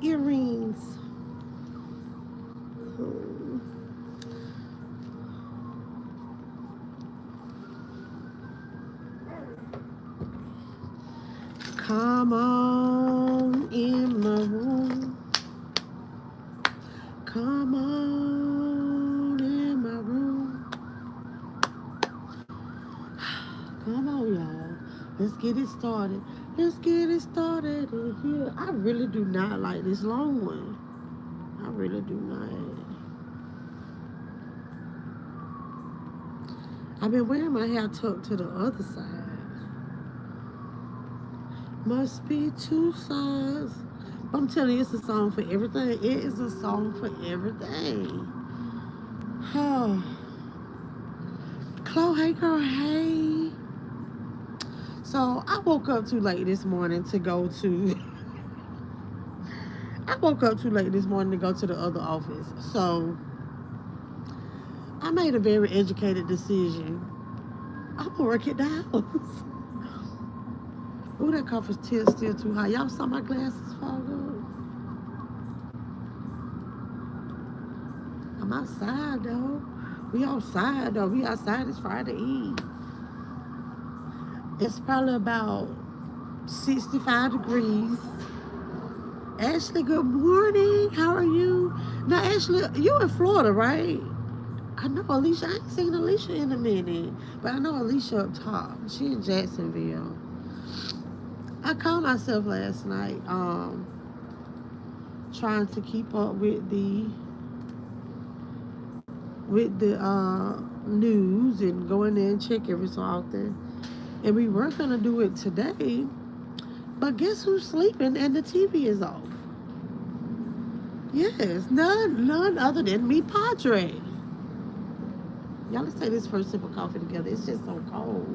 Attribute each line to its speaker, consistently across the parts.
Speaker 1: earrings. Hmm. Come on in my room. Come on in my room. Come on, y'all. Let's get it started. Let's get it started in here. I really do not like this long one. I really do not. I've been wearing my hair tucked to the other side. Must be two sides. I'm telling you, it's a song for everything. It is a song for everything. Oh, Chloe, hey girl, hey. So I woke up too late this morning to go to. I woke up too late this morning to go to the other office. So I made a very educated decision. I'm gonna work at the house. Ooh, that coffee's still too high. Y'all saw my glasses fog up. I'm outside though. We outside though. We outside. It's Friday Eve. It's probably about 65 degrees. Ashley, good morning. How are you? Now, Ashley, you in Florida, right? I know Alicia. I ain't seen Alicia in a minute, but I know Alicia up top. She in Jacksonville. I called myself last night, trying to keep up with the news and go in there and check every so often. And we were gonna do it today, but guess who's sleeping and the TV is off? Yes, none other than me, Padre. Y'all, let's take this first sip of coffee together. It's just so cold.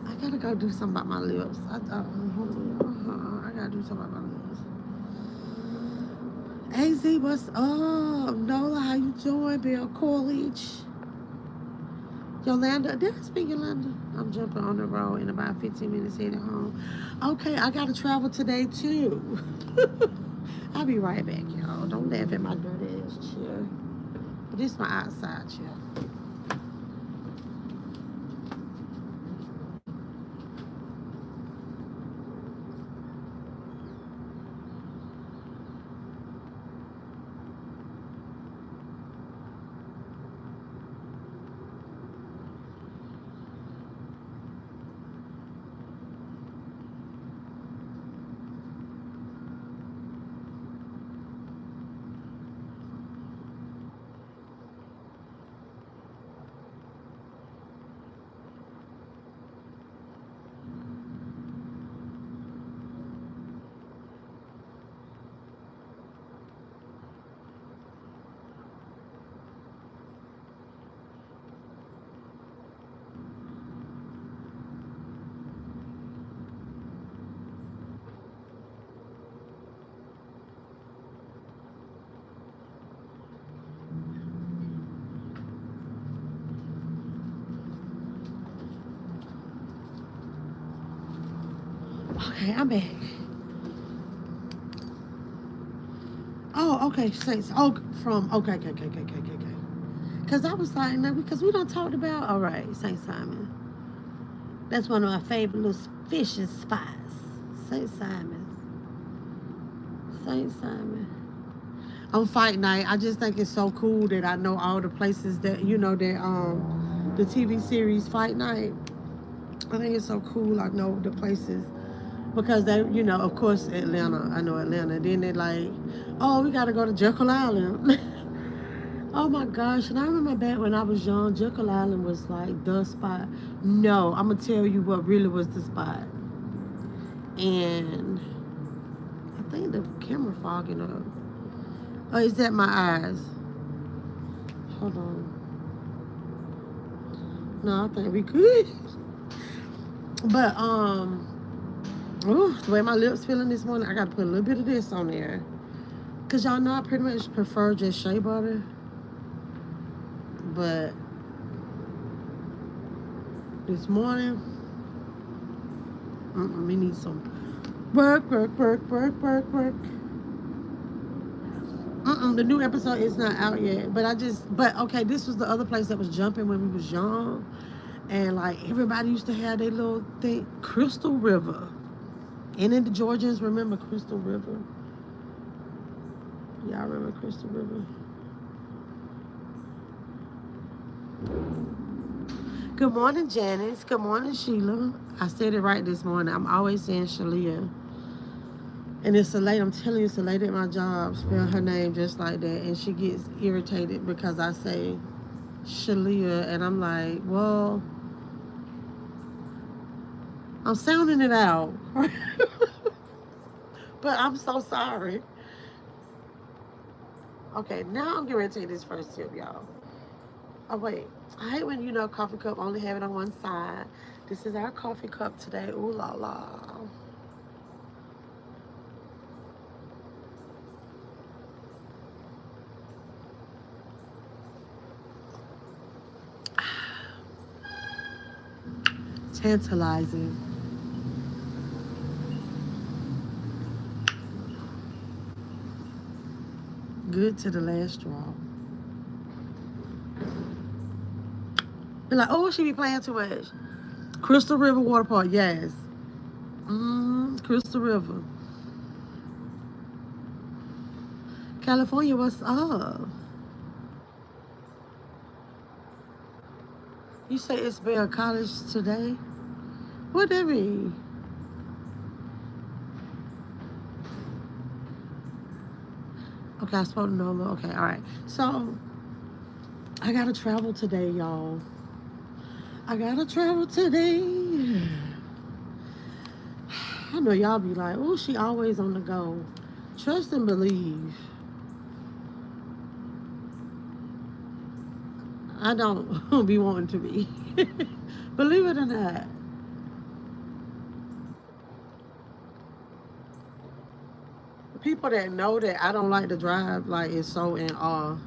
Speaker 1: I gotta go do something about my lips. Hold on. I gotta do something about my lips. AZ, what's up? Nola, how you doing? Bill Coolidge. Yolanda, did I speak Yolanda? I'm jumping on the road in about 15 minutes heading home. Okay, I gotta travel today too. I'll be right back, y'all. Don't laugh at my dirty ass chair. But this is my outside chair. Okay, I'm back. Oh, okay, Saints. Oh, from okay. Because I was like, no, because we don't talked about. All right, Saint Simon. That's one of my favorite little fishing spots. Saint Simon. Saint Simon. On fight night, I just think it's so cool that I know all the places that the TV series Fight Night. I think it's so cool. I know the places because they, of course, Atlanta. I know Atlanta. Then they're like, oh, we got to go to Jekyll Island. Oh my gosh. And I remember back when I was young, Jekyll Island was like the spot. No, I'm going to tell you what really was the spot. And I think the camera fogging up. Oh, is that my eyes? Hold on. No, I think we good. But, the way my lips feeling this morning, I got to put a little bit of this on there. Because y'all know I pretty much prefer just shea butter. But this morning, we need some work. The new episode is not out yet. But okay, this was the other place that was jumping when we was young. And like everybody used to have their little thing, Crystal River. And then the Georgians remember Crystal River. Y'all remember Crystal River? Good morning, Janice. Good morning, Sheila. I said it right this morning. I'm always saying Shalia. And it's a lady, I'm telling you, it's a lady at my job, spell her name just like that. And she gets irritated because I say Shalia. And I'm like, well, I'm sounding it out. But I'm so sorry. Okay, now I'm getting ready to take this first sip, y'all. Oh, wait. I hate when, coffee cup only have it on one side. This is our coffee cup today. Ooh la la. Tantalizing. Good to the last straw. Be like, oh, she be playing too much. Crystal River Water Park, yes. Crystal River. California, what's up? You say it's Bell College today? What that mean? Okay, I spoke to Nola. Okay, all right. So, I gotta travel today, y'all. I gotta travel today. I know y'all be like, oh, she always on the go. Trust and believe. I don't be wanting to be. Believe it or not. People that know that I don't like to drive, like, is so in awe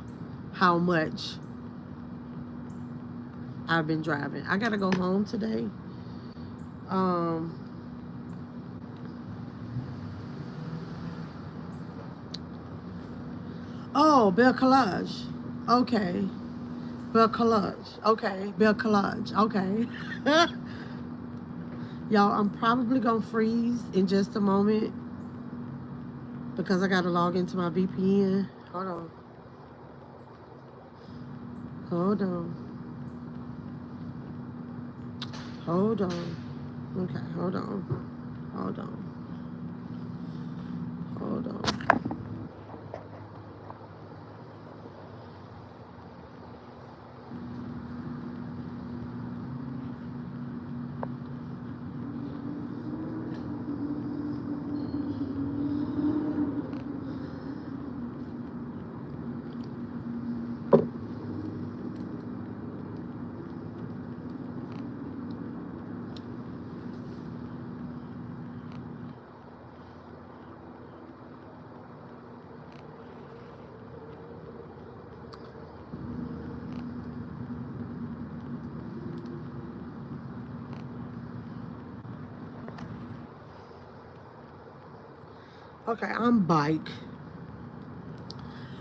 Speaker 1: how much I've been driving. I gotta go home today. Um, oh, Bell Collage. Okay. Bell Collage. Okay. Bell Collage. Okay. Y'all, I'm probably gonna freeze in just a moment because I gotta log into my VPN. Hold on. Hold on. Hold on. Okay, hold on. Hold on. Hold on. Okay, I'm bike.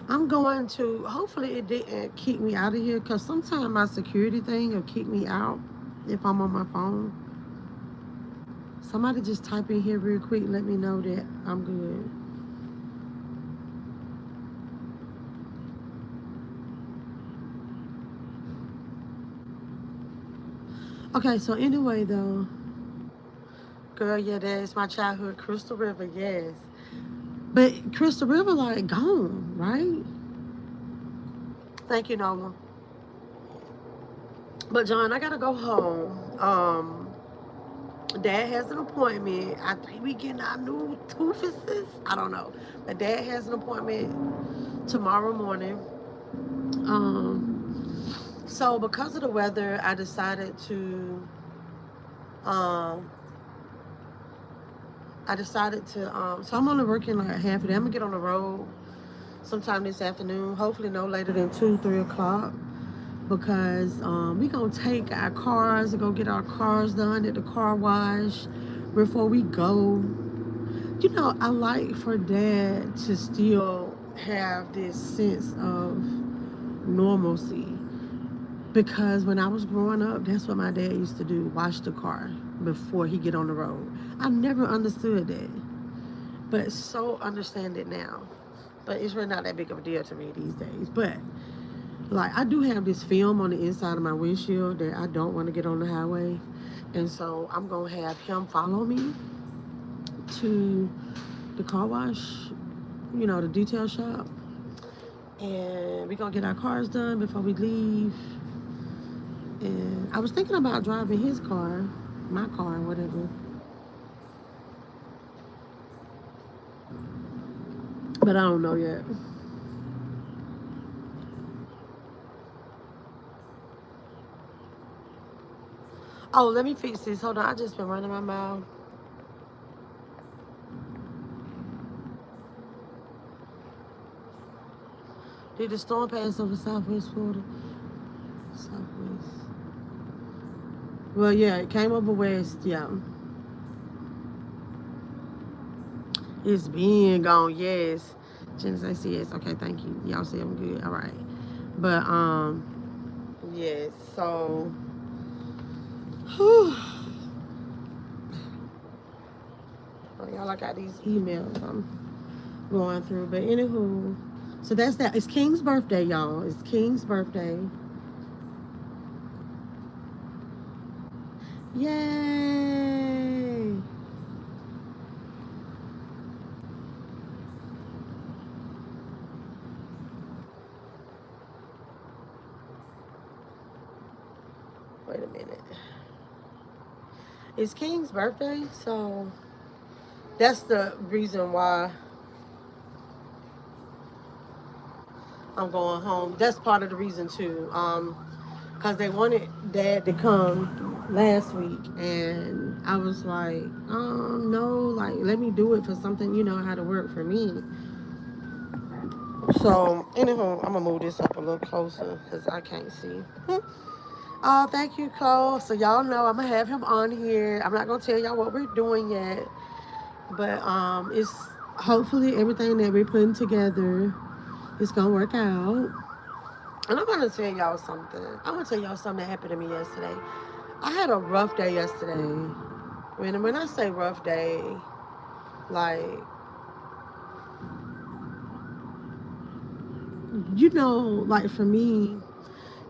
Speaker 1: I'm going to, hopefully it didn't kick me out of here because sometimes my security thing will kick me out if I'm on my phone. Somebody just type in here real quick and let me know that I'm good. Okay, so anyway though, girl, yeah, that's my childhood, Crystal River, yes. But Crystal River like gone, right? Thank you, Nola. But John, I gotta go home. Dad has an appointment. I think we getting our new toofuses. I don't know. But Dad has an appointment tomorrow morning. So because of the weather, I decided to um so I'm only working like half a day. I'm gonna get on the road sometime this afternoon, hopefully no later than 2, 3 o'clock. Because we gonna take our cars and go get our cars done at the car wash before we go. I like for Dad to still have this sense of normalcy. Because when I was growing up, that's what my dad used to do, wash the car before he get on the road. I never understood that, but so understand it now. But it's really not that big of a deal to me these days. But like I do have this film on the inside of my windshield that I don't want to get on the highway. And so I'm gonna have him follow me to the car wash, the detail shop. And we're gonna get our cars done before we leave. And I was thinking about driving his car, my car, whatever. But I don't know yet. Oh, let me fix this. Hold on, I just been running my mouth. Did the storm pass over Southwest Florida? Southwest. Well, yeah, it came over west. Yeah, it's been gone. Yes, Genesis says yes. Okay, thank you. Y'all say I'm good. All right, but yes. So, whew. Oh, y'all, I got these emails I'm going through. But anywho, so that's that. It's King's birthday, y'all. It's King's birthday. Yay! Wait a minute. It's King's birthday, so that's the reason why I'm going home. That's part of the reason too. Because they wanted Dad to come last week, and I was like, no, like let me do it for something how to work for me. So, anyhow, I'm gonna move this up a little closer because I can't see. Oh, thank you, Chloe. So y'all know I'm gonna have him on here. I'm not gonna tell y'all what we're doing yet, but it's hopefully everything that we're putting together is gonna work out. And I'm gonna tell y'all something. I'm gonna tell y'all something that happened to me yesterday. I had a rough day yesterday. When I say rough day, like like for me,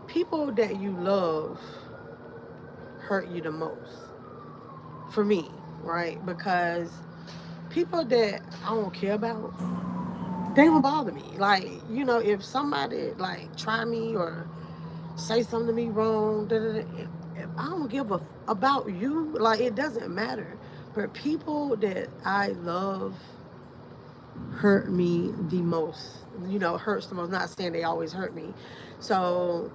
Speaker 1: people that you love hurt you the most. For me, right? Because people that I don't care about, they don't bother me. Like, if somebody like try me or say something to me wrong, if I don't give a about you, like it doesn't matter. But people that I love hurt me the most. Hurts the most. Not saying they always hurt me. So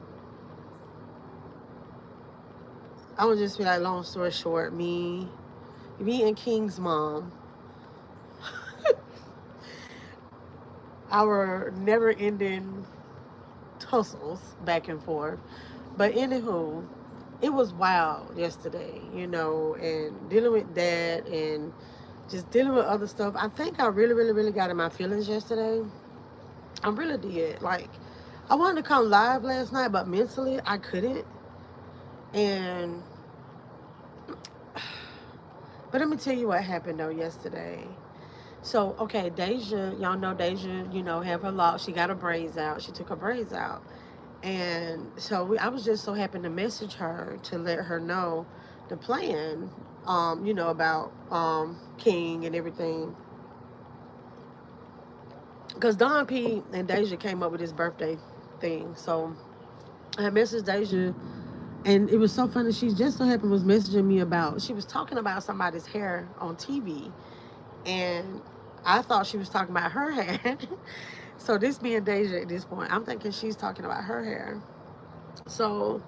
Speaker 1: I would just be like, long story short, me and King's mom, our never-ending tussles back and forth. But anywho, it was wild yesterday, and dealing with that and just dealing with other stuff. I think I really, really, really got in my feelings yesterday. I really did. Like, I wanted to come live last night, but mentally I couldn't. And but let me tell you what happened though yesterday. So, okay, Deja, y'all know Deja, have her lock. She got her braids out. She took her braids out. And so I was just so happy to message her to let her know the plan, about King and everything. Because Don P and Deja came up with this birthday thing. So I messaged Deja, and it was so funny. She just so happened was messaging me she was talking about somebody's hair on TV. And I thought she was talking about her hair. So this being Deja at this point, I'm thinking she's talking about her hair. So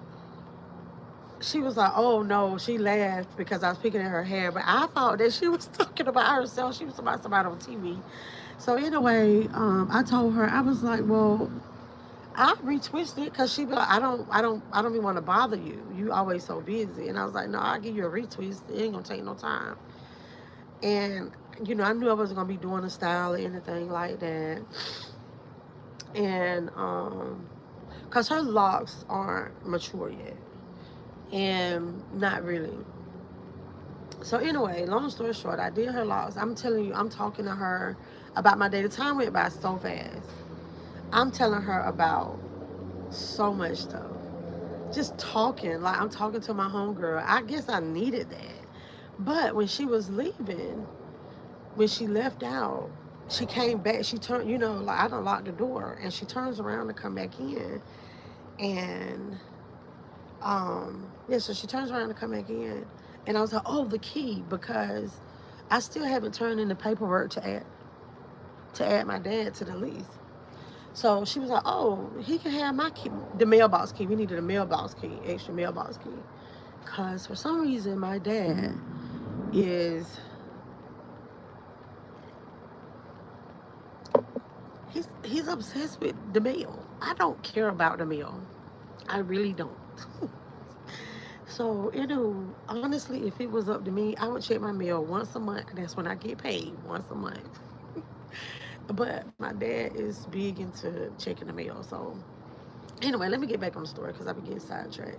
Speaker 1: she was like, oh no, she laughed because I was picking at her hair. But I thought that she was talking about herself. She was talking about somebody on TV. So anyway, I told her, I was like, well, I retwisted it because she be like, I don't even want to bother you. You always so busy. And I was like, no, I'll give you a retwist. It ain't gonna take no time. And I knew I wasn't gonna be doing a style or anything like that. And because her locks aren't mature yet, and not really. So anyway, long story short, I did her locks. I'm telling you, I'm talking to her about my day. The time went by so fast. I'm telling her about so much stuff. Just talking, like I'm talking to my homegirl. I guess I needed that. But when she was leaving, when she left out, she came back. She turned, like I done locked the door, and she turns around to come back in, and yeah, so she turns around to come back in, and I was like, oh, the key, because I still haven't turned in the paperwork to add my dad to the lease. So she was like, oh, he can have my key, the mailbox key. We needed a mailbox key, extra mailbox key. Because for some reason, my dad is, he's obsessed with the mail. I don't care about the mail. I really don't. So, honestly, if it was up to me, I would check my mail once a month. That's when I get paid, once a month. But my dad is big into checking the mail. So, anyway, let me get back on the story because I've been getting sidetracked.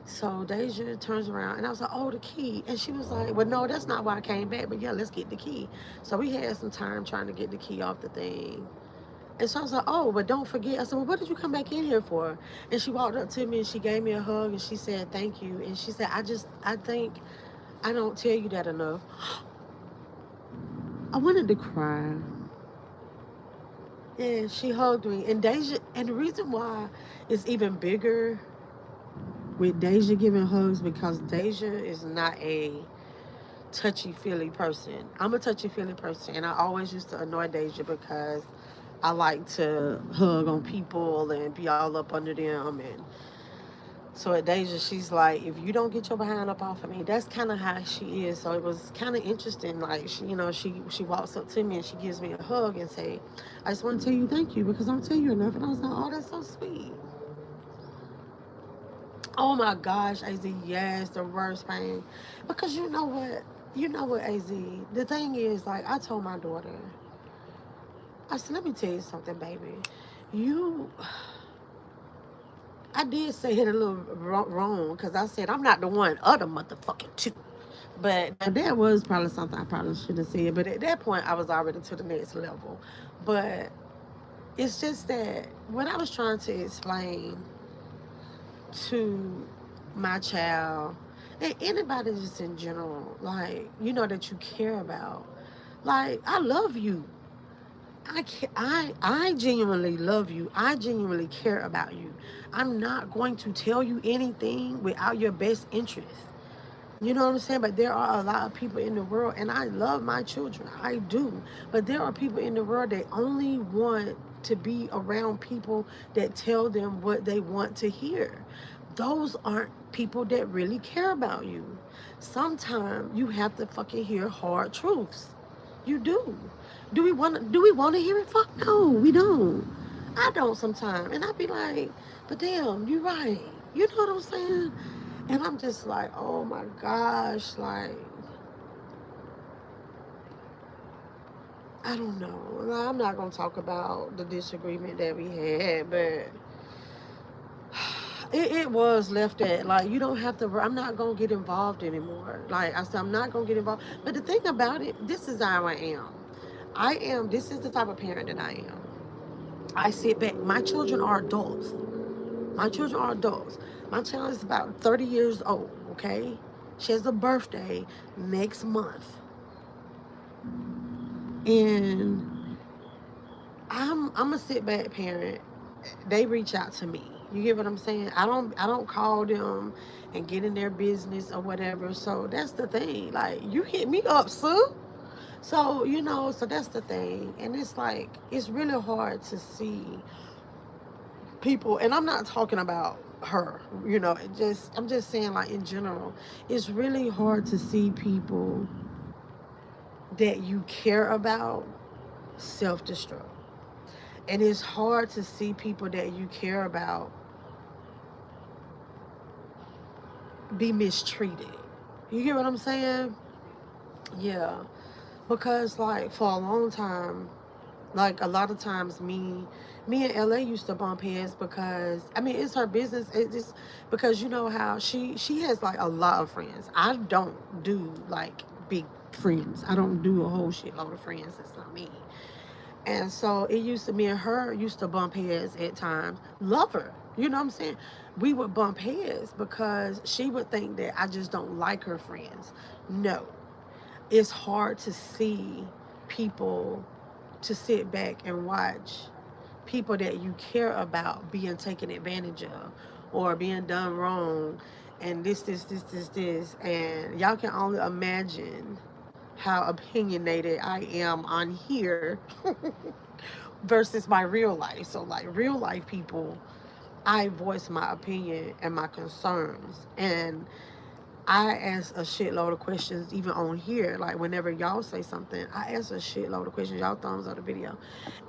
Speaker 1: So Deja turns around and I was like, oh, the key. And she was like, well, no, that's not why I came back. But yeah, let's get the key. So we had some time trying to get the key off the thing. And so I was like, oh, but don't forget. I said, well, what did you come back in here for? And she walked up to me and she gave me a hug and she said, thank you. And she said, I think I don't tell you that enough. I wanted to cry. Yeah, she hugged me. And Deja, and the reason why it's even bigger with Deja giving hugs because Deja is not a touchy feely person. I'm a touchy feely person, and I always used to annoy Deja because I like to hug on people and be all up under them. And so at Deja, she's like, if you don't get your behind up off of me, that's kind of how she is. So it was kind of interesting. Like she walks up to me and she gives me a hug and say, I just want to tell you thank you because I don't tell you enough. And I was like, oh, that's so sweet. Oh my gosh, AZ, yes, the worst pain. Because you know what? AZ. The thing is, like, I told my daughter, I said, let me tell you something, baby. You, I did say it a little wrong because I said, I'm not the one, other motherfucking two. But now that was probably something I probably should have said. But at that point, I was already to the next level. But it's just that when I was trying to explain to my child and anybody just in general, like, that you care about, like, I love you. I genuinely love you. I genuinely care about you. I'm not going to tell you anything without your best interest. You know what I'm saying? But there are a lot of people in the world, and I love my children. I do. But there are people in the world that only want to be around people that tell them what they want to hear. Those aren't people that really care about you. Sometimes you have to fucking hear hard truths. You do. Do we want to hear it? Fuck no, we don't. I don't sometimes. And I be like, but damn, you right. You know what I'm saying? And I'm just like, oh my gosh, like, I don't know. I'm not going to talk about the disagreement that we had, but it was left at, like, you don't have to, I'm not going to get involved anymore. Like I said, I'm not going to get involved. But the thing about it, this is how I am. This is the type of parent that I am. I sit back. My children are adults. My children are adults. My child is about 30 years old, okay? She has a birthday next month. And I'm a sit back parent. They reach out to me. You get what I'm saying? I don't call them and get in their business or whatever. So that's the thing. Like, you hit me up, sir. So, so that's the thing. And it's like, it's really hard to see people, and I'm not talking about her, I'm just saying, like, in general, it's really hard to see people that you care about self-destruct. And it's hard to see people that you care about be mistreated. You get what I'm saying? Yeah. Because, like, for a long time, Like a lot of times, me and LA used to bump heads because I mean it's her business. It's just because you know how she has like a lot of friends. I don't do like big friends. I don't do a whole shitload of friends. That's not me. And so it used to me and her used to bump heads at times. Love her. You know what I'm saying? We would bump heads because she would think that I just don't like her friends. No. It's hard to see people to sit back and watch people that you care about being taken advantage of or being done wrong and this and y'all can only imagine how opinionated I am on here versus my real life. So like real life people, I voice my opinion and my concerns and I ask a shitload of questions even on here. Like whenever y'all say something, I ask a shitload of questions. Y'all thumbs up the video.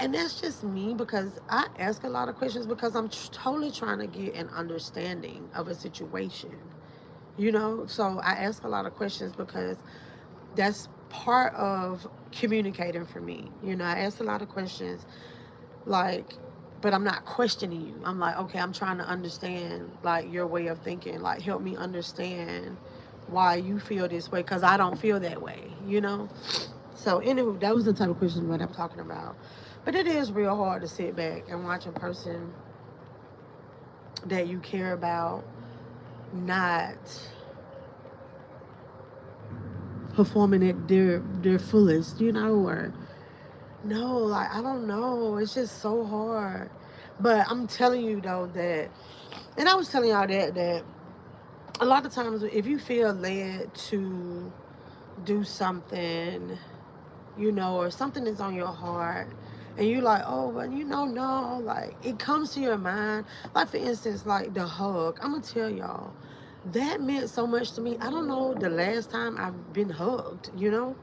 Speaker 1: And that's just me because I ask a lot of questions because I'm totally trying to get an understanding of a situation. You know? So I ask a lot of questions because that's part of communicating for me. You know, I ask a lot of questions like but I'm not questioning you. I'm like, okay, I'm trying to understand like your way of thinking. Like help me understand why you feel this way because I don't feel that way, you know? So anywho, that was the type of question that I'm talking about. But it is real hard to sit back and watch a person that you care about not performing at their fullest, you know, or no, like I don't know. It's just so hard. But I'm telling you though that and I was telling y'all that a lot of times if you feel led to do something, you know, or something is on your heart and you like, oh, but you know, no, like it comes to your mind. Like for instance, like the hug. I'm gonna tell y'all, that meant so much to me. I don't know the last time I've been hugged, you know?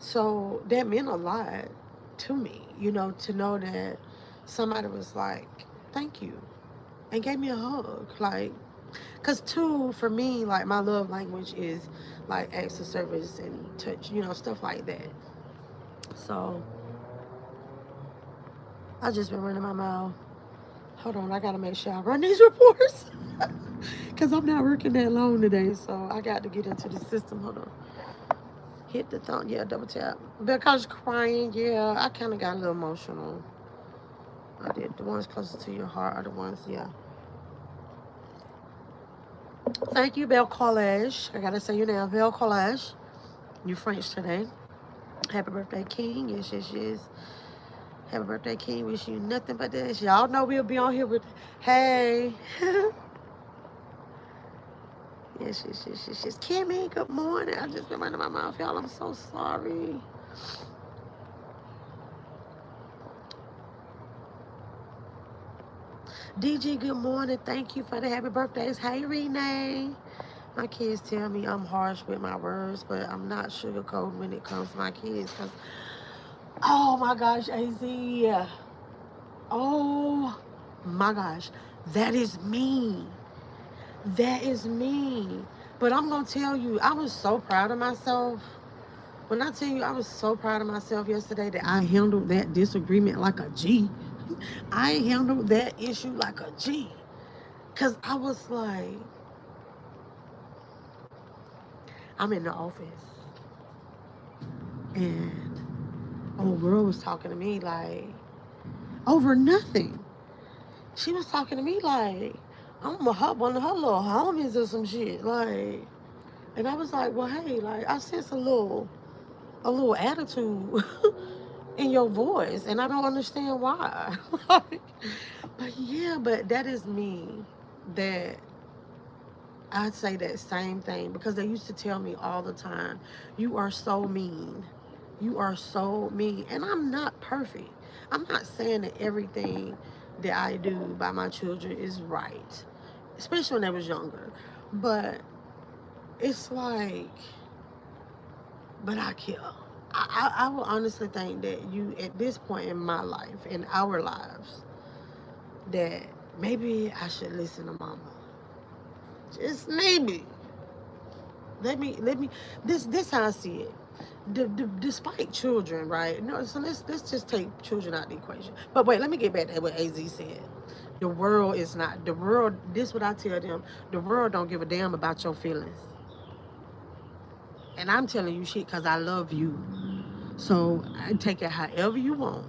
Speaker 1: So that meant a lot to me, you know, to know that somebody was like, thank you, and gave me a hug. Like, because too, for me, like my love language is like acts of service and touch, you know, stuff like that. So I just been running my mouth. Hold on, I gotta make sure I run these reports. Because I'm not working that long today, so I got to get into the system. Hold on. Hit the thumb, yeah, double tap. Because crying, yeah, I kind of got a little emotional. I did. The ones closer to your heart are the ones, yeah. Thank you, Belle Collage. I gotta say your name, Belle Collage. You French today. Happy birthday, King. Yes, yes, yes. Happy birthday, King. Wish you nothing but this. Y'all know we'll be on here with, hey. Yes, yes, yes, yes, yes. Kimmy, good morning. I just been running my mouth, y'all. I'm so sorry. DG, good morning. Thank you for the happy birthdays. Hey, Renee. My kids tell me I'm harsh with my words, but I'm not sugarcoating when it comes to my kids. Cause, oh my gosh, AZ. Oh my gosh, that is me. That is me. But I'm gonna tell you, I was so proud of myself. When I tell you, I was so proud of myself yesterday that I handled that disagreement like a G. I handled that issue like a G. Cause I was like, I'm in the office and old girl was talking to me like over nothing. She was talking to me like I'm one of her little homies or some shit. Like, and I was like, well, hey, like I sense a little attitude in your voice, and I don't understand why. Like, but yeah, but that is me. That I'd say that same thing because they used to tell me all the time, you are so mean. You are so mean. And I'm not perfect. I'm not saying that everything that I do by my children is right, especially when I was younger. But it's like, but I care. I will honestly think that you, at this point in my life, in our lives, that maybe I should listen to mama. Just maybe. Let me this how I see it. Despite children, right? No, so let's just take children out of the equation. But wait, let me get back to what Az said. The world is not the world. This what I tell them. The world don't give a damn about your feelings, and I'm telling you shit because I love you. So I take it however you want.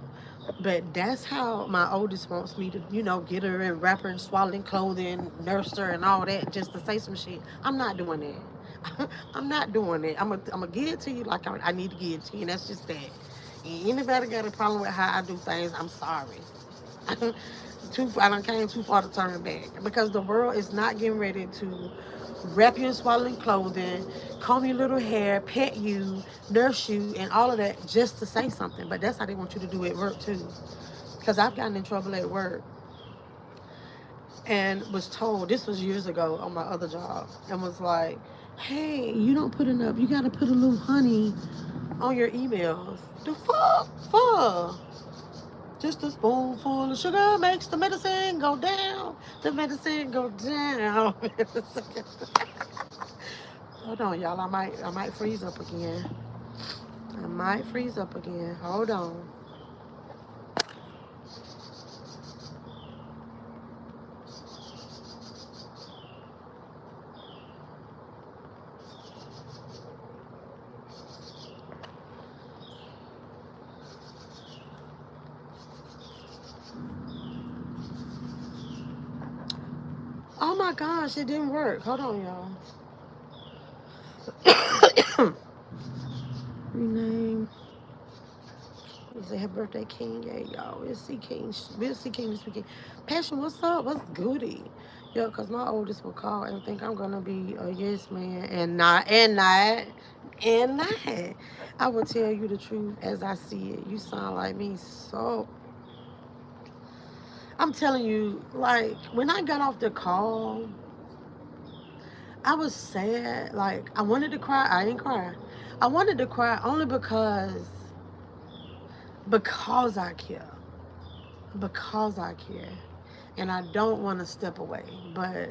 Speaker 1: But that's how my oldest wants me to, get her and wrap her in swaddling clothing, nurse her and all that just to say some shit. I'm not doing that. I'm not doing that. I'm gonna give it to you like I need to give it to you. And that's just that. And anybody got a problem with how I do things, I'm sorry. I done came too far to turn back because the world is not getting ready to wrap you in swaddling clothing, comb your little hair, pet you, nurse you, and all of that just to say something. But that's how they want you to do at work too. Because I've gotten in trouble at work and was told, this was years ago on my other job, and was like, hey, you don't put enough, you gotta put a little honey on your emails. The fuck? Just a spoonful of sugar makes the medicine go down. The medicine go down. Hold on, y'all. I might freeze up again. I might freeze up again. Hold on. Oh my gosh, it didn't work. Hold on, y'all. Rename. Say happy birthday, King. Yeah, y'all. We'll see King. We'll see King this weekend. Passion, what's up? What's goody? Yo, because my oldest will call and think I'm going to be a yes man and not. I will tell you the truth as I see it. You sound like me so. I'm telling you, like, when I got off the call, I was sad. Like, I wanted to cry. I didn't cry. I wanted to cry only because I care. Because I care. And I don't want to step away. But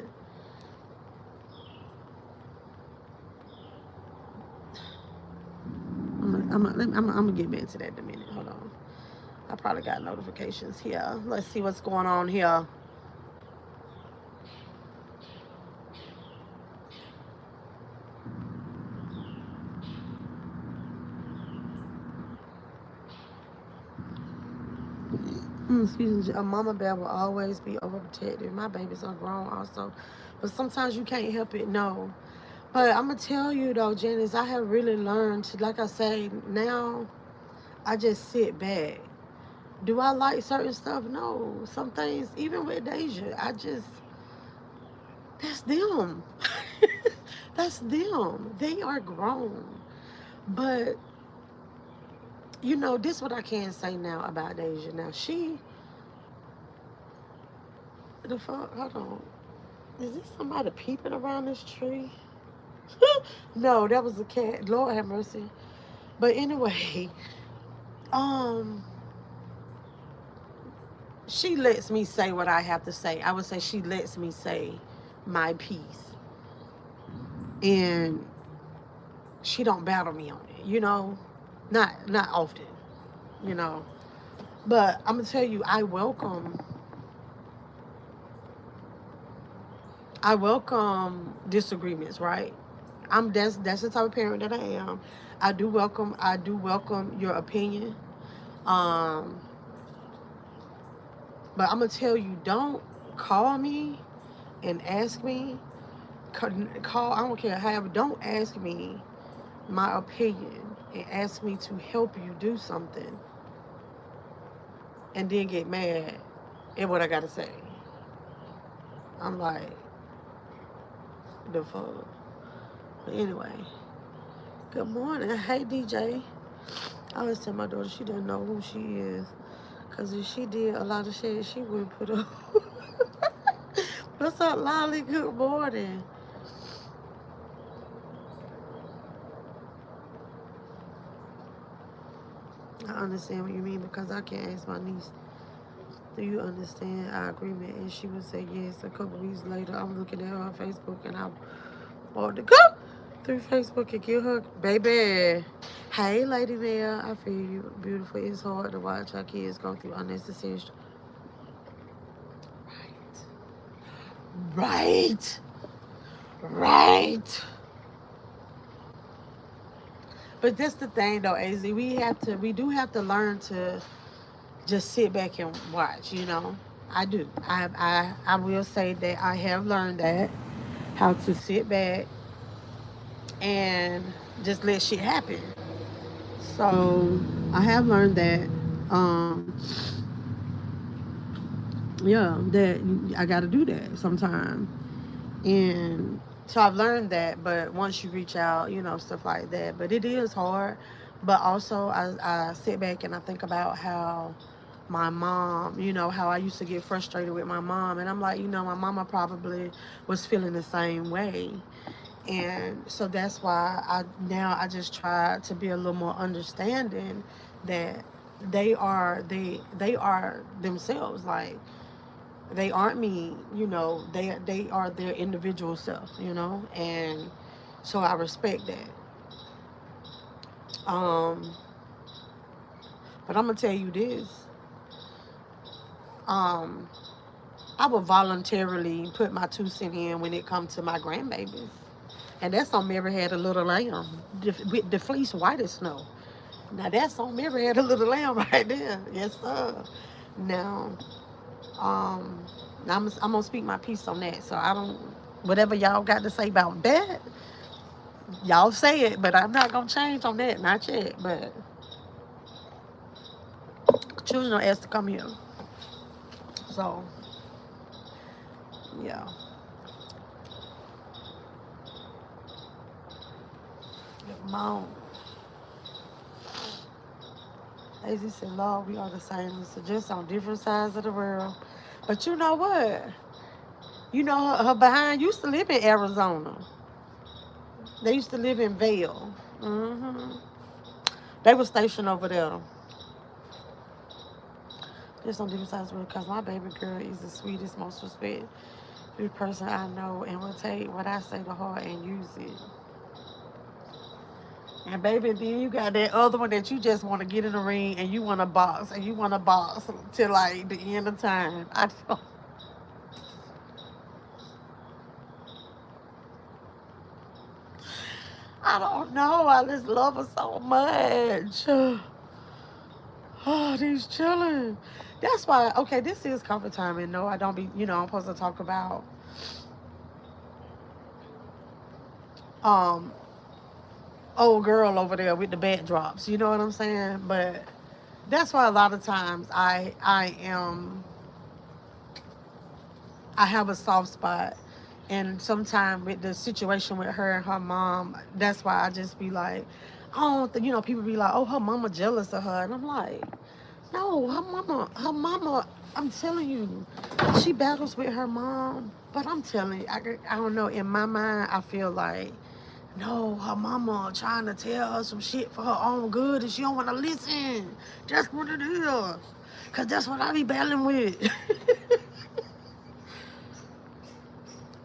Speaker 1: I'm gonna get back to that in a minute. Hold on. I probably got notifications here. Let's see what's going on here. Excuse me. A mama bear will always be overprotective. My babies are grown also. But sometimes you can't help it. No. But I'm going to tell you, though, Janice, I have really learned to, like I say, now I just sit back. Do I like certain stuff? No. Some things, even with Deja, that's them. That's them. They are grown. But, this is what I can say now about Deja. Now, the fuck, hold on. Is this somebody peeping around this tree? No, that was a cat. Lord have mercy. But anyway, um, she lets me say what I have to say. I would say she lets me say my piece. And she don't battle me on it, Not often, you know. But I'm gonna tell you, I welcome disagreements, right? That's the type of parent that I am. I do welcome your opinion. Um, but I'm gonna tell you, don't call me and ask me. Call. I don't care. However, don't ask me my opinion and ask me to help you do something, and then get mad at what I gotta say. I'm like, the fuck. But anyway, good morning. Hey, DJ. I always tell my daughter she doesn't know who she is. Because if she did a lot of shit, she would put up. What's up, Lolly? Good morning. I understand what you mean because I can't ask my niece, do you understand our agreement? And she would say yes. A couple weeks later, I'm looking at her on Facebook and I want to go. through Facebook and get her baby. Hey, Lady Mel, I feel you. Beautiful. It's hard to watch our kids go through unnecessary. Right. Right. But that's the thing, though, Az. We do have to learn to just sit back and watch. I do. I will say that I have learned that how to sit back and just let shit happen. So I have learned that. Yeah, that I got to do that sometime. And so I've learned that, but once you reach out, stuff like that. But it is hard. But also, I sit back and I think about how my mom, how I used to get frustrated with my mom. And I'm like, my mama probably was feeling the same way. And so that's why I just try to be a little more understanding that they are themselves. Like, they aren't me, they are their individual self, and so I respect that. um but I'm gonna tell you this. um I would voluntarily put my 2 cents in when it comes to my grandbabies, and that's on Mary Had a Little Lamb, with the fleece white as snow. Now that's on Mary Had a Little Lamb right there. Yes, sir. Now, um I'm gonna speak my piece on that. So I don't, whatever y'all got to say about that, y'all say it, but I'm not gonna change on that, not yet. But children are asked to come here. So yeah. Mom, as he said, Lord, we are the same. It's just on different sides of the world. But you know what? Her behind used to live in Arizona. They used to live in Vail. They were stationed over there. Just on different sides of the world, because my baby girl is the sweetest, most respected person I know, and will take what I say to heart and use it. And baby, then you got that other one that you just want to get in the ring and you want to box and you want to box till like the end of time. I don't know. I just love her so much. Oh, these children. That's why. Okay, this is comfort time, and no, I don't be. I'm supposed to talk about um old girl over there with the backdrops. You know what I'm saying? But that's why a lot of times I have a soft spot. And sometimes with the situation with her and her mom, that's why I just be like, I don't think, people be like, oh, her mama jealous of her. And I'm like, no, her mama, I'm telling you, she battles with her mom. But I'm telling you, I don't know, in my mind, I feel like, no, her mama trying to tell her some shit for her own good and she don't want to listen. That's what it is. Because that's what I be battling with.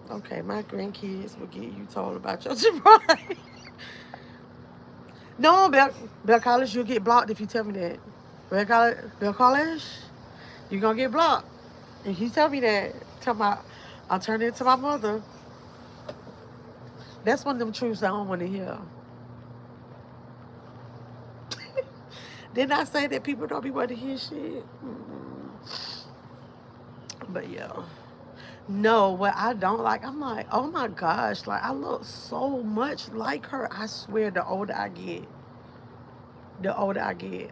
Speaker 1: Okay, my grandkids will get you told about your sobriety. No, Bell College, you'll get blocked if you tell me that. Bell College, you're going to get blocked. If you tell me that, I'll turn it into my mother. That's one of them truths I don't want to hear. Didn't I say that people don't be wanting to hear shit? But yeah. No, what I don't like, I'm like, oh my gosh, like I look so much like her. I swear, the older I get,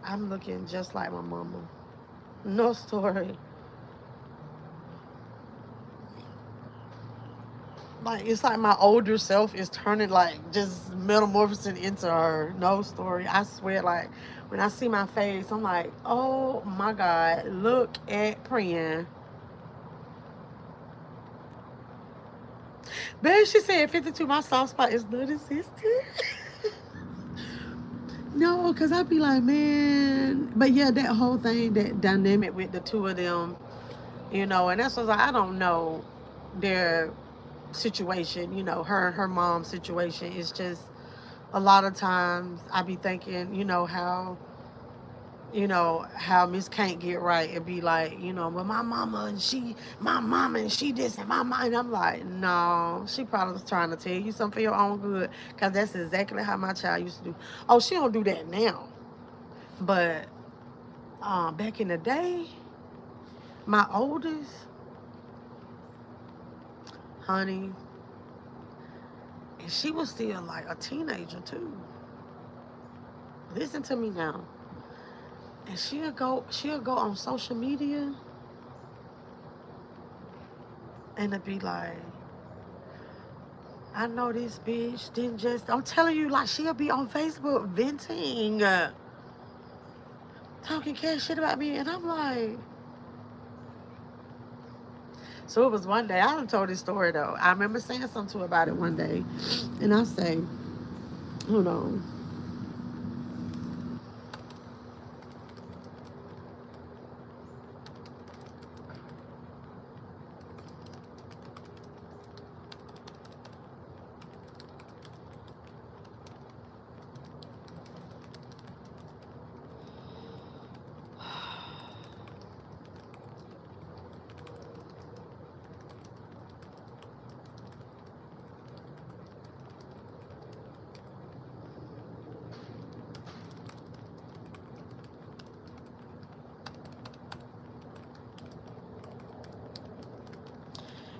Speaker 1: I'm looking just like my mama. No story. Like, it's like my older self is turning, like, just metamorphosing into her. No story. I swear, like, when I see my face, I'm like, oh my God, look at Priyan. Babe, she said 52, my soft spot is not existent. No, because I'd be like, man. But yeah, that whole thing, that dynamic with the two of them, and that's what I don't know their situation, her and her mom's situation. It's just, a lot of times I be thinking, how Miss can't get right. It'd be like, but my mama and she this and my mind. I'm like, no, she probably was trying to tell you something for your own good, because that's exactly how my child used to do. Oh, she don't do that now, but back in the day, my oldest, honey, and she was still like a teenager too. Listen to me now. And she'll go on social media and it'd be like, I know this bitch didn't just, I'm telling you, like, she'll be on Facebook venting, talking cash shit about me. And I'm like, so it was one day, I done told this story though. I remember saying something to her about it one day. And I say, hold on.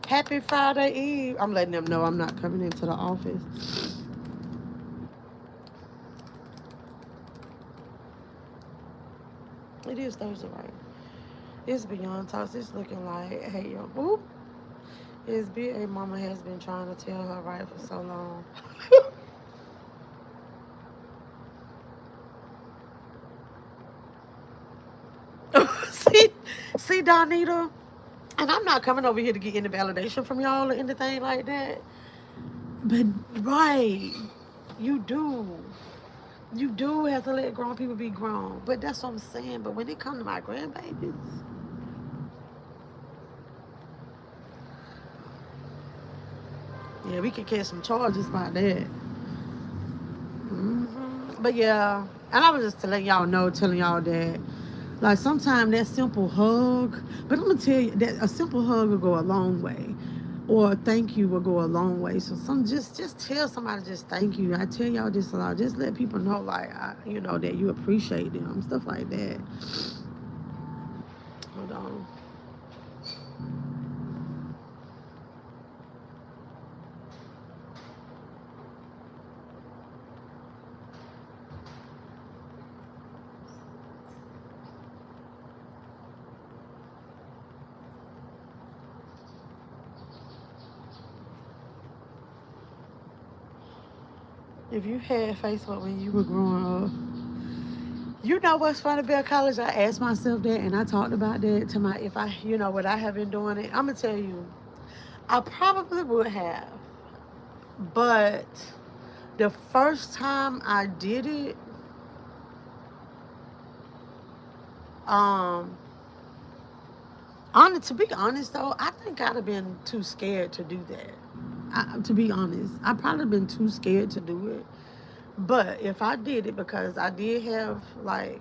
Speaker 1: Happy Friday Eve. I'm letting them know I'm not coming into the office. It is Thursday, right? It's beyond toss. It's looking like, hey, yo, whoop. His BA mama has been trying to tell her right for so long. see, see, Donita? And I'm not coming over here to get any validation from y'all or anything like that. But, right, you do. You do have to let grown people be grown. But that's what I'm saying. But when it comes to my grandbabies, yeah, we could catch some charges about that. But yeah, and I was just telling y'all that, like, sometimes that simple hug, but I'm gonna tell you that a simple hug will go a long way, or a thank you will go a long way. So just tell somebody just thank you. I tell y'all this a lot. Just let people know, like, that you appreciate them, stuff like that. Hold on. If you had Facebook when you were growing up, you know what's funny about college? I asked myself that, and I talked about that to my, if I, what I have been doing it. I'm gonna tell you, I probably would have, but the first time I did it, um, to be honest though, I think I'd have been too scared to do that. To be honest, I probably been too scared to do it. But if I did it, because I did have, like,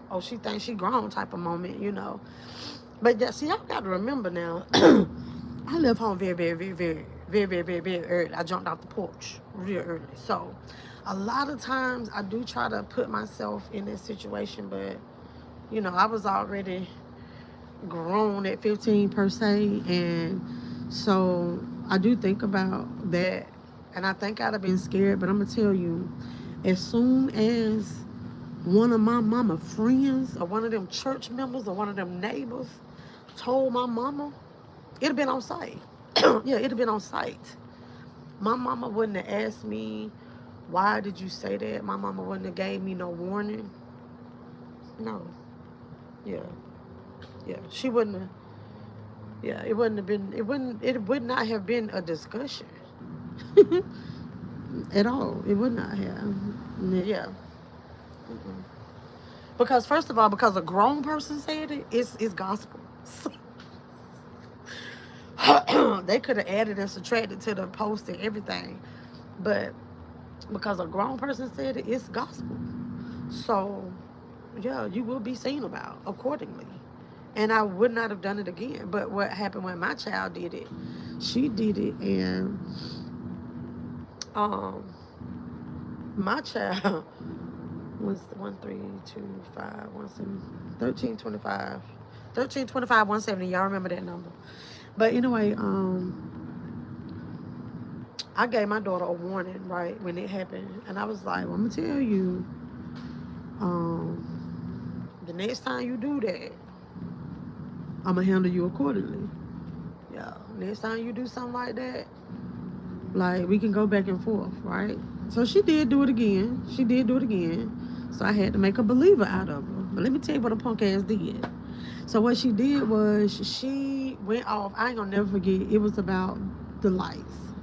Speaker 1: oh, she thinks she grown type of moment. But see, y'all got to remember now, I left home very, very, very, very, very, very, very, very early. I jumped off the porch real early. So a lot of times I do try to put myself in this situation, but, I was already grown at 15 per se. And so I do think about that. And I think I'd have been scared, but I'm going to tell you, as soon as one of my mama friends or one of them church members or one of them neighbors told my mama, it'd have been on site. Yeah, it'd have been on site. My mama wouldn't have asked me, why did you say that? My mama wouldn't have gave me no warning. No. Yeah. Yeah. She wouldn't have. Yeah, it wouldn't have been, it would not have been a discussion at all. It would not have. Yeah. Mm-mm. Because first of all, because a grown person said it, it's gospel. They could have added and subtracted to the post and everything. But because a grown person said it, it's gospel. So, yeah, you will be seen about accordingly. And I would not have done it again. But what happened when my child did it, she did it, and um, my child was 170. Y'all remember that number? But anyway, I gave my daughter a warning right when it happened, and I was like, well, I'm gonna tell you, the next time you do that, I'm gonna handle you accordingly. Yeah, next time you do something like that, like we can go back and forth, right? So she did do it again. She did do it again. So I had to make a believer out of her. But let me tell you what a punk ass did. So what she did was she went off. I ain't gonna never forget. It was about the lights.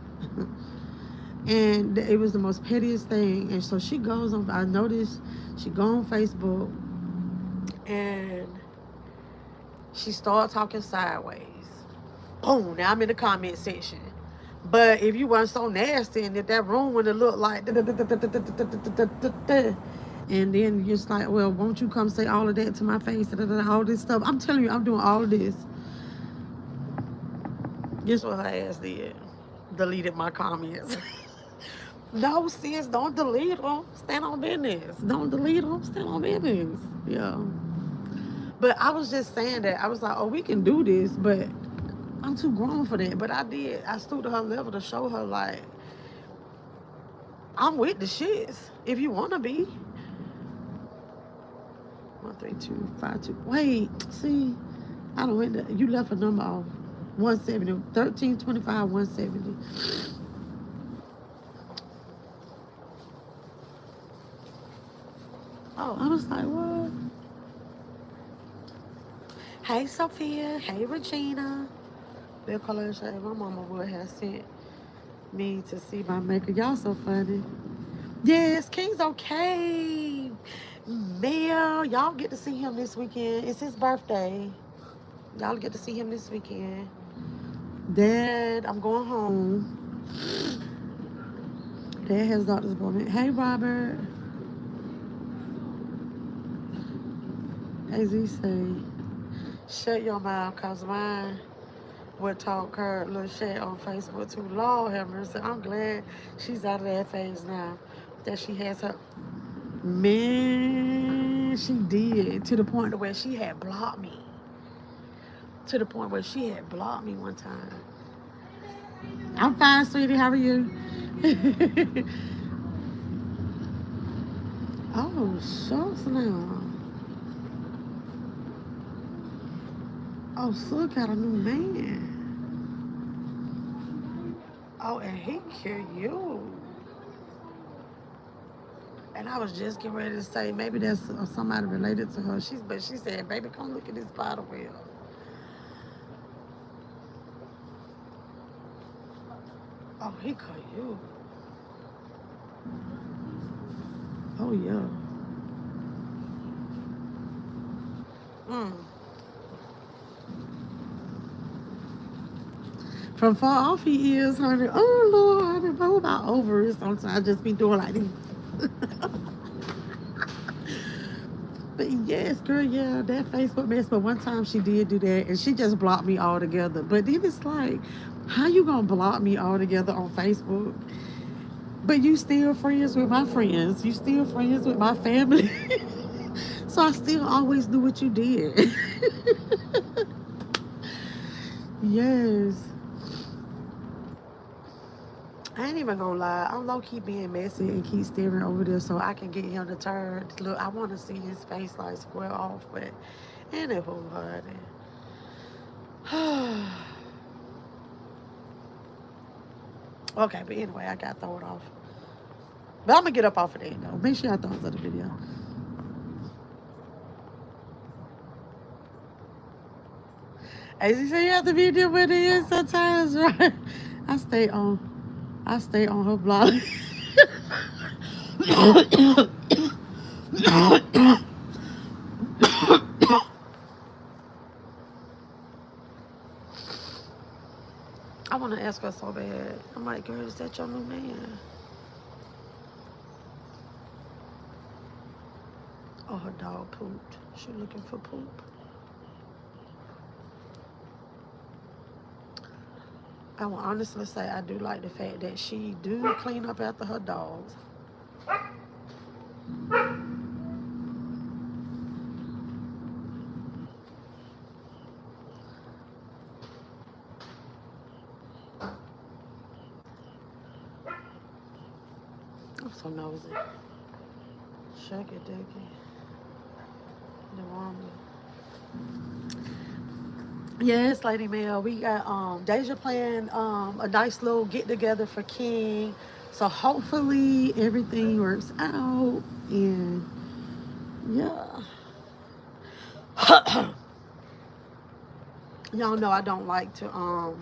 Speaker 1: And it was the most pettiest thing. And so she goes on. I noticed she go on Facebook and she started talking sideways. Boom! Now I'm in the comment section. But if you weren't so nasty and if that room would have looked like and then you're just like, well, won't you come say all of that to my face, all this stuff. I'm telling you, I'm doing all of this. Guess what her ass did? Deleted my comments. No, sis, don't delete them. Stand on business. Don't delete them. Stand on business. Yeah. But I was just saying that. I was like, oh, we can do this, but I'm too grown for that. But I did. I stood to her level to show her, like, I'm with the shits. If you want to be. 13252. Wait, see, I don't went that. You left a number off. 170. 1325 170. Oh, I was like, what? Hey, Sophia. Hey, Regina. Bill Color Shade. My mama would have sent me to see my maker. Y'all so funny. Yes, King's okay. Mel, y'all get to see him this weekend. It's his birthday. Y'all get to see him this weekend. Dad, I'm going home. Dad has doctor's appointment. Hey, Robert. As he say, shut your mouth, cause mine would talk her little shit on Facebook too. Lord have mercy. I'm glad she's out of that phase now. That she has her. Man, she did. To the point where she had blocked me. To the point where she had blocked me one time. I'm fine, sweetie. How are you? Oh, shucks now. Oh, Sue got a new man. Oh, and he killed you. And I was just getting ready to say maybe that's somebody related to her. But she said, "Baby, come look at this bottle wheel." Oh, he killed you. Oh yeah. Mm. From far off he is, honey. Oh Lord, I know about over it. Sometimes I just be doing like this. But yes, girl, yeah, that Facebook mess. But one time she did do that, and she just blocked me altogether. But then it's like, how you gonna block me altogether on Facebook? But you still friends with my friends. You still friends with my family. So I still always do what you did. Yes. I ain't even gonna lie. I'm low key being messy and keep staring over there so I can get him to turn. Look, I want to see his face like square off, but ain't it who honey? Okay, but anyway, I got thrown off. But I'm gonna get up off of that though. Make sure I throw us the video. As you say, you have to be there with it is sometimes, right? I stay on her blog. I want to ask her so bad. I'm like, girl, is that your new man? Oh, her dog pooped. She looking for poop. I will honestly say I do like the fact that she do clean up after her dogs. I'm so nosy. Shuck it, ducky. The woman. Yes, Lady Mel. We got Deja playing a nice little get together for King. So hopefully everything works out and yeah. Y'all know I don't like to oh,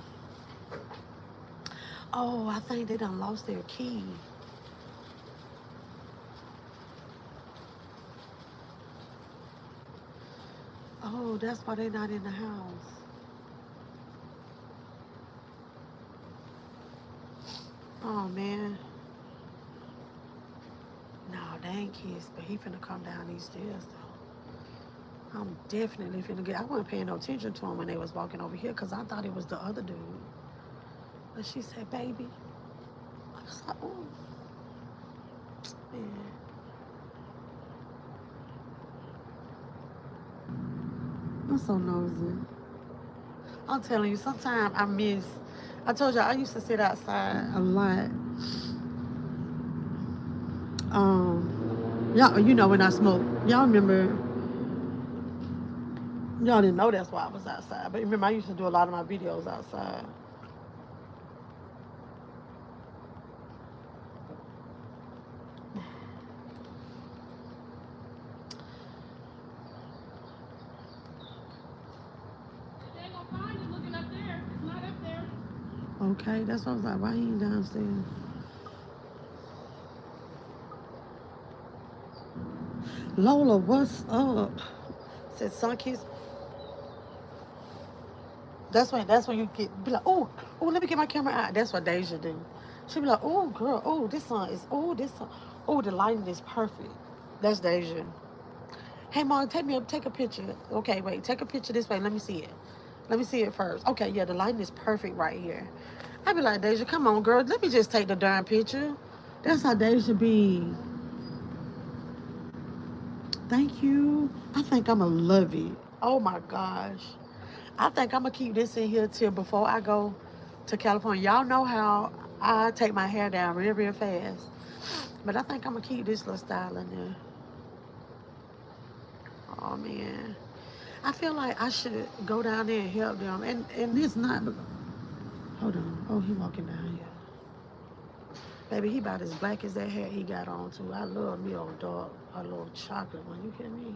Speaker 1: I think they done lost their key. Oh, that's why they not in the house. Oh man. No, they ain't kids, but he finna come down these stairs though. I'm definitely finna get. I wasn't paying no attention to him when they was walking over here because I thought it was the other dude. But she said, "Baby," I was like, "Oh man." I'm so nosy. I'm telling you, sometimes I miss. I told you I used to sit outside a lot. Y'all, you know when I smoke, y'all remember. Y'all didn't know that's why I was outside, but remember I used to do a lot of my videos outside. Okay, that's why I was like, why he ain't downstairs? Lola, what's up? Said son kids. That's when you get be like, oh, let me get my camera out. That's what Deja do. She be like, oh girl, this sun, oh the lighting is perfect. That's Deja. Hey mom, take a picture. Okay, wait, take a picture this way. Let me see it. Let me see it first. Okay, yeah, the lighting is perfect right here. I be like, Deja, come on, girl, let me just take the darn picture. That's how Deja be. Thank you. I think I'ma love it. Oh my gosh. I think I'm gonna keep this in here till before I go to California. Y'all know how I take my hair down real, real fast. But I think I'm gonna keep this little style in there. Oh man. I feel like I should go down there and help them. And it's not hold on. Oh, he walking down here. Baby, he about as black as that hat he got on too. I love me old dog, a little chocolate one. You hear me?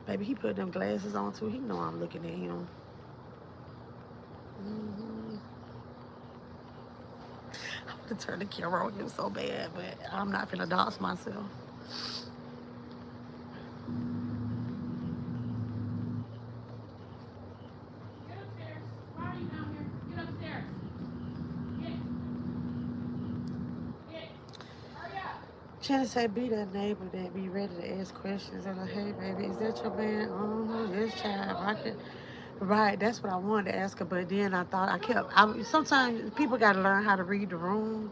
Speaker 1: Baby, he put them glasses on too. He know I'm looking at him. Hmm. I want to turn the camera on you so bad, but I'm not finna dox myself. Shannon said, be that neighbor that be ready to ask questions. I'm like, hey, baby, is that your man? Oh, yes, child. Right, that's what I wanted to ask her. But then I thought sometimes people got to learn how to read the room.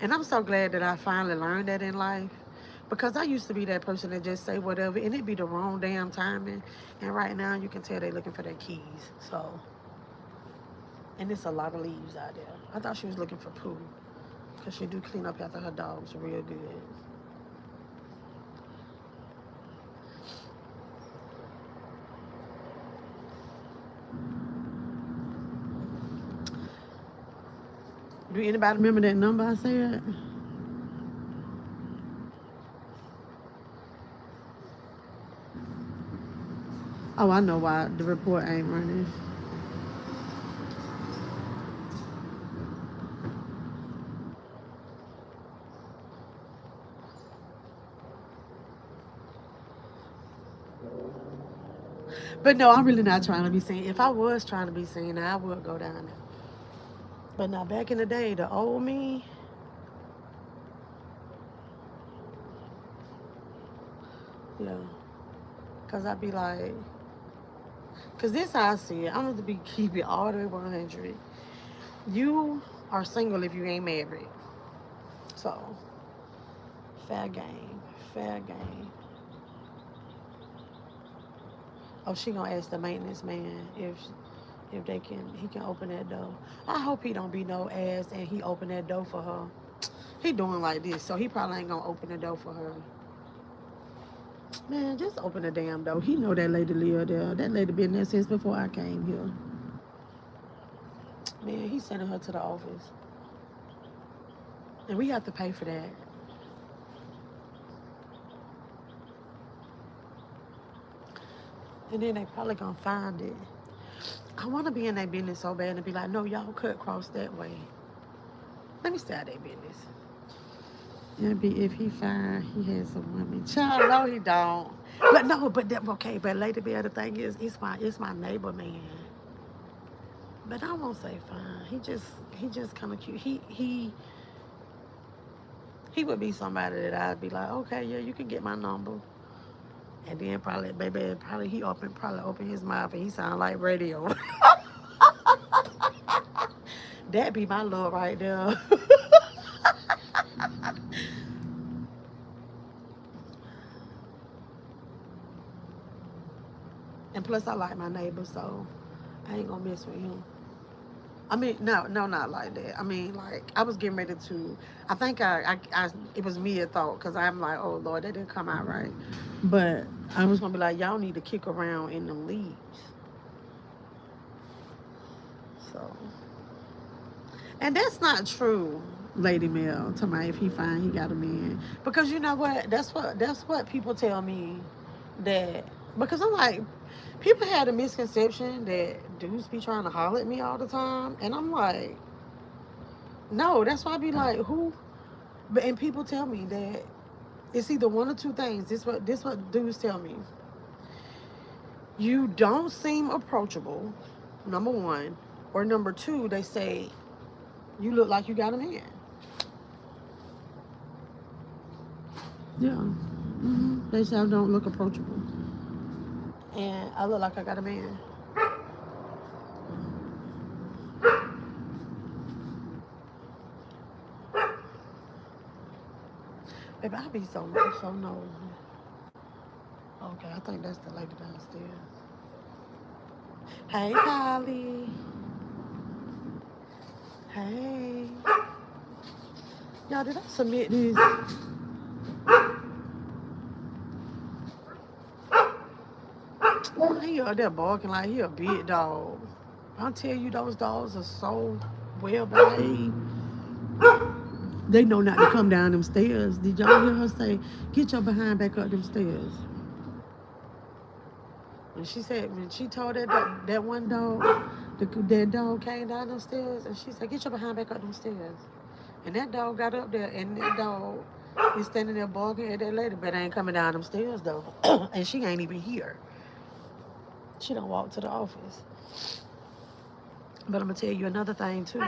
Speaker 1: And I'm so glad that I finally learned that in life. Because I used to be that person that just say whatever, and it be the wrong damn timing. And right now, you can tell they looking for their keys. So, and it's a lot of leaves out there. I thought she was looking for poo. Because she do clean up after her dogs real good. Do anybody remember that number I said? Oh, I know why the report ain't running. But no, I'm really not trying to be seen. If I was trying to be seen, I would go down there. But now, back in the day, the old me, yeah. Cause I be like, cause this how I see it. I'm gonna be keep it all the way 100. You are single if you ain't married. So fair game, fair game. Oh, she gonna ask the maintenance man if they can he can open that door. I hope he don't be no ass and he open that door for her. He doing like this, so he probably ain't gonna open the door for her. Man, just open the damn door. He know that lady live there. That lady been there since before I came here. Man, he sending her to the office. And we have to pay for that. And then they probably gonna find it. I wanna be in their business so bad and be like, no, y'all cut cross that way. Let me stay out of their business. It'd be if he find he has some women. Child, no, he don't. But no, but that okay. But Lady Bear, the thing is, it's my neighbor man. But I won't say fine. He just kind of cute. He would be somebody that I'd be like, okay, yeah, you can get my number. And then probably, baby, probably he probably open his mouth and he sound like radio. That be my love right there. And plus, I like my neighbor, so I ain't gonna mess with him. I mean, no, not like that. I mean, like I was getting ready to. I think it was me a thought because I'm like, oh Lord, that didn't come out right. But I was gonna be like, y'all need to kick around in the leaves. So, and that's not true, Lady Mel. Tell me if he find he got a man because you know what? That's what people tell me that because I'm like, people had a misconception that dudes be trying to holler at me all the time, and I'm like, no, that's why I be like, who? But and people tell me that it's either one or two things. This what dudes tell me. You don't seem approachable, number one, or number two, they say you look like you got a man. Yeah, they say I don't look approachable, and I look like I got a man. Baby, I be so nosy. Okay, I think that's the lady downstairs. Hey, Polly. Hey. Y'all, did I submit this? He up there barking like he a big dog. I tell you, those dogs are so well behaved. They know not to come down them stairs. Did y'all hear her say, get your behind back up them stairs? And she said, when she told that one dog, that dog came down them stairs, and she said, get your behind back up them stairs. And that dog got up there, and that dog is standing there barking at that lady, but ain't coming down them stairs, though. And she ain't even here. She don't walk to the office. But I'm going to tell you another thing, too.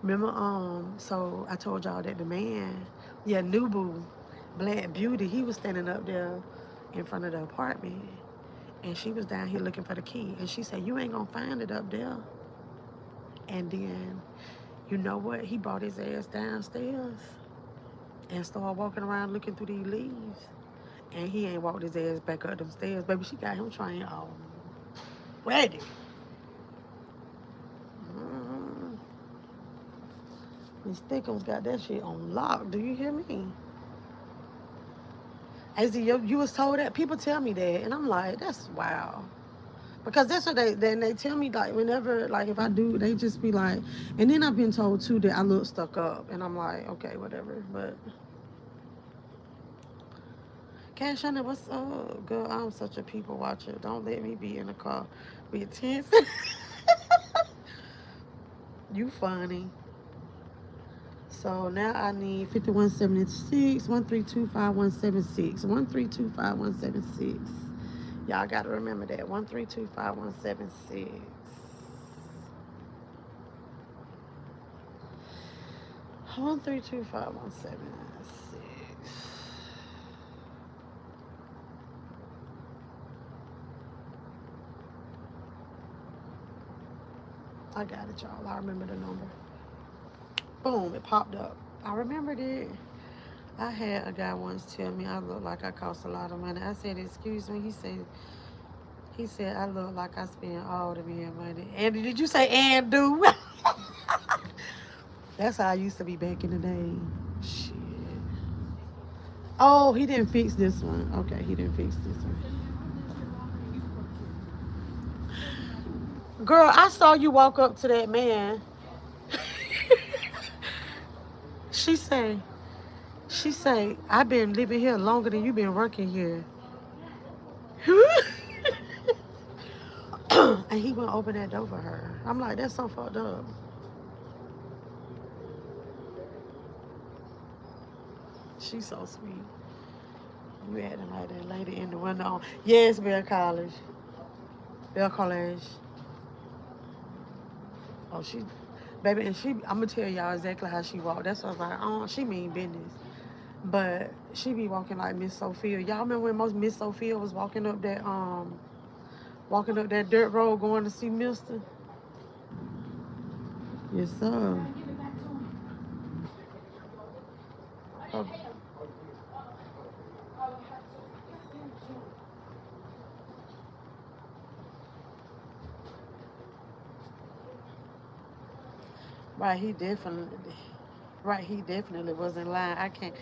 Speaker 1: Remember, so I told y'all that the man, yeah, Nubu, Black Beauty, he was standing up there in front of the apartment. And she was down here looking for the key. And she said, you ain't going to find it up there. And then, you know what? He brought his ass downstairs and started walking around looking through these leaves. And he ain't walked his ass back up them stairs. Baby, she got him trying ready. Mm. Miss Thickums got that shit on lock. Do you hear me? As you was told that, people tell me that, and I'm like, that's wow. Because that's what they tell me, like whenever, like if I do, they just be like, and then I've been told too that I look stuck up, and I'm like, okay, whatever. But Cash, I know what's up, girl. I'm such a people watcher. Don't let me be in the car with tense. You funny. So now I need 5176 1325176 1325176. Y'all gotta remember that 1325176. 1325176. I got it, y'all. I remember the number. Boom, it popped up. I remembered it. I had a guy once tell me I look like I cost a lot of money. I said, "Excuse me." He said I look like I spend all the man money. Andy, did you say and do? That's how I used to be back in the day. Shit. Oh, he didn't fix this one. Okay, he didn't fix this one. Girl, I saw you walk up to that man. She say, she say, I've been living here longer than you been working here. And he went open that door for her. I'm like, that's so fucked up. She's so sweet. You acting like that lady in the window. Yes, Bell College. Bell College. Oh, she, baby, and she, I'm gonna tell y'all exactly how she walked. That's what I was like, oh, she mean business. But she be walking like Miss Sophia. Y'all remember when most Miss Sophia was walking up that dirt road going to see Mister? Yes, sir. Oh, right, he definitely, right, he definitely wasn't lying. I can't,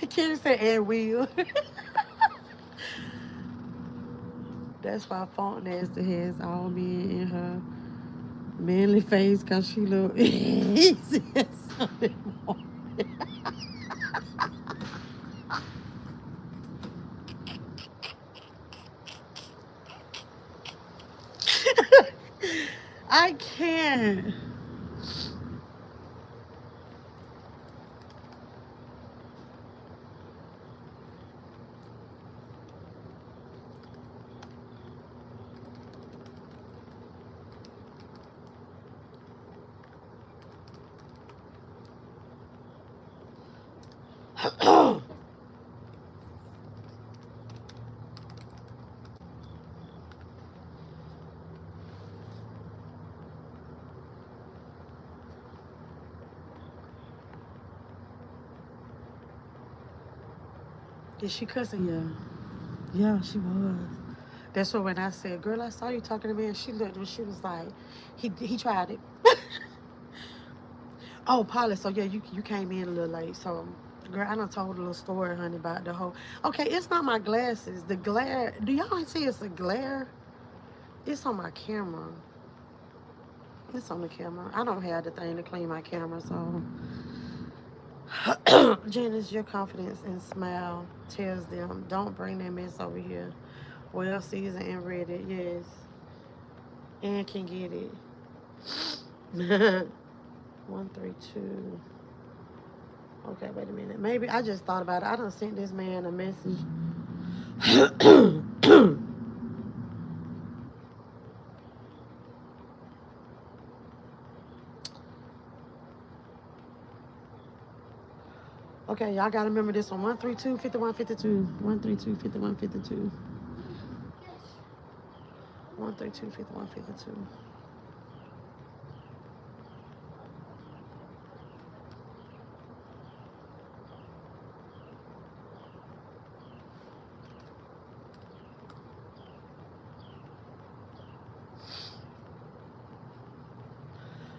Speaker 1: can't say and will. That's why Font Nasty has all men in her manly face because she look easy as Sunday morning. I can't. Is she cussing? Yeah. Yeah, she was. That's what when I said, girl, I saw you talking to me, and she looked and she was like, he tried it. Oh, Polly, so yeah, you came in a little late. So, girl, I done told a little story, honey, about the whole. Okay, it's not my glasses. The glare. Do y'all see it's a glare? It's on my camera. It's on the camera. I don't have the thing to clean my camera, so. Janice, your confidence and smile tells them, don't bring that mess over here. Well seasoned and ready, yes. And can get it. 132. Okay, wait a minute. Maybe I just thought about it. I done sent this man a message. Okay, y'all gotta remember this one. 132 5152. 132 5152. 132 5152.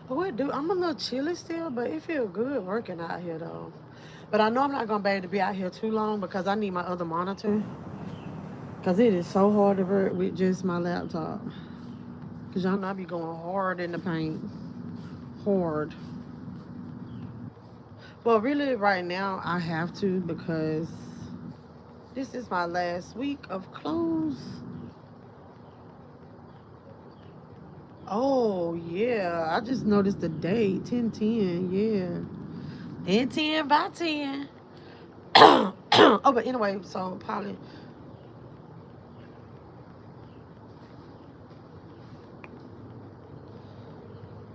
Speaker 1: What do? I'm a little chilly still, but it feels good working out here though. But I know I'm not gonna be able to be out here too long because I need my other monitor. Cause it is so hard to work with just my laptop. Cause y'all know I be going hard in the paint. Hard. Well, really, right now I have to because this is my last week of clothes. Oh yeah, I just noticed the date 10/10. Yeah, and 10/10. Oh, but anyway, so Polly,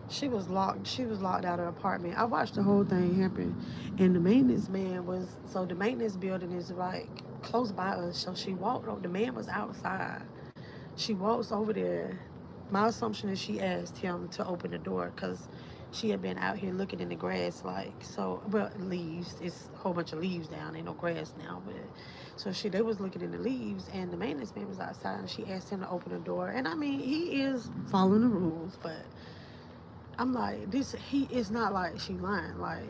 Speaker 1: she was locked. She was locked out of her apartment. I watched the whole thing happen, and the maintenance man was so the maintenance building is like close by us. So she walked. The man was outside. She walks over there. My assumption is she asked him to open the door because she had been out here looking in the grass, like, so, well, leaves. It's a whole bunch of leaves down. Ain't no grass now, but so they was looking in the leaves, and the maintenance man was outside, and she asked him to open the door. And I mean, he is following the rules, but I'm like, he is not like she lying. Like,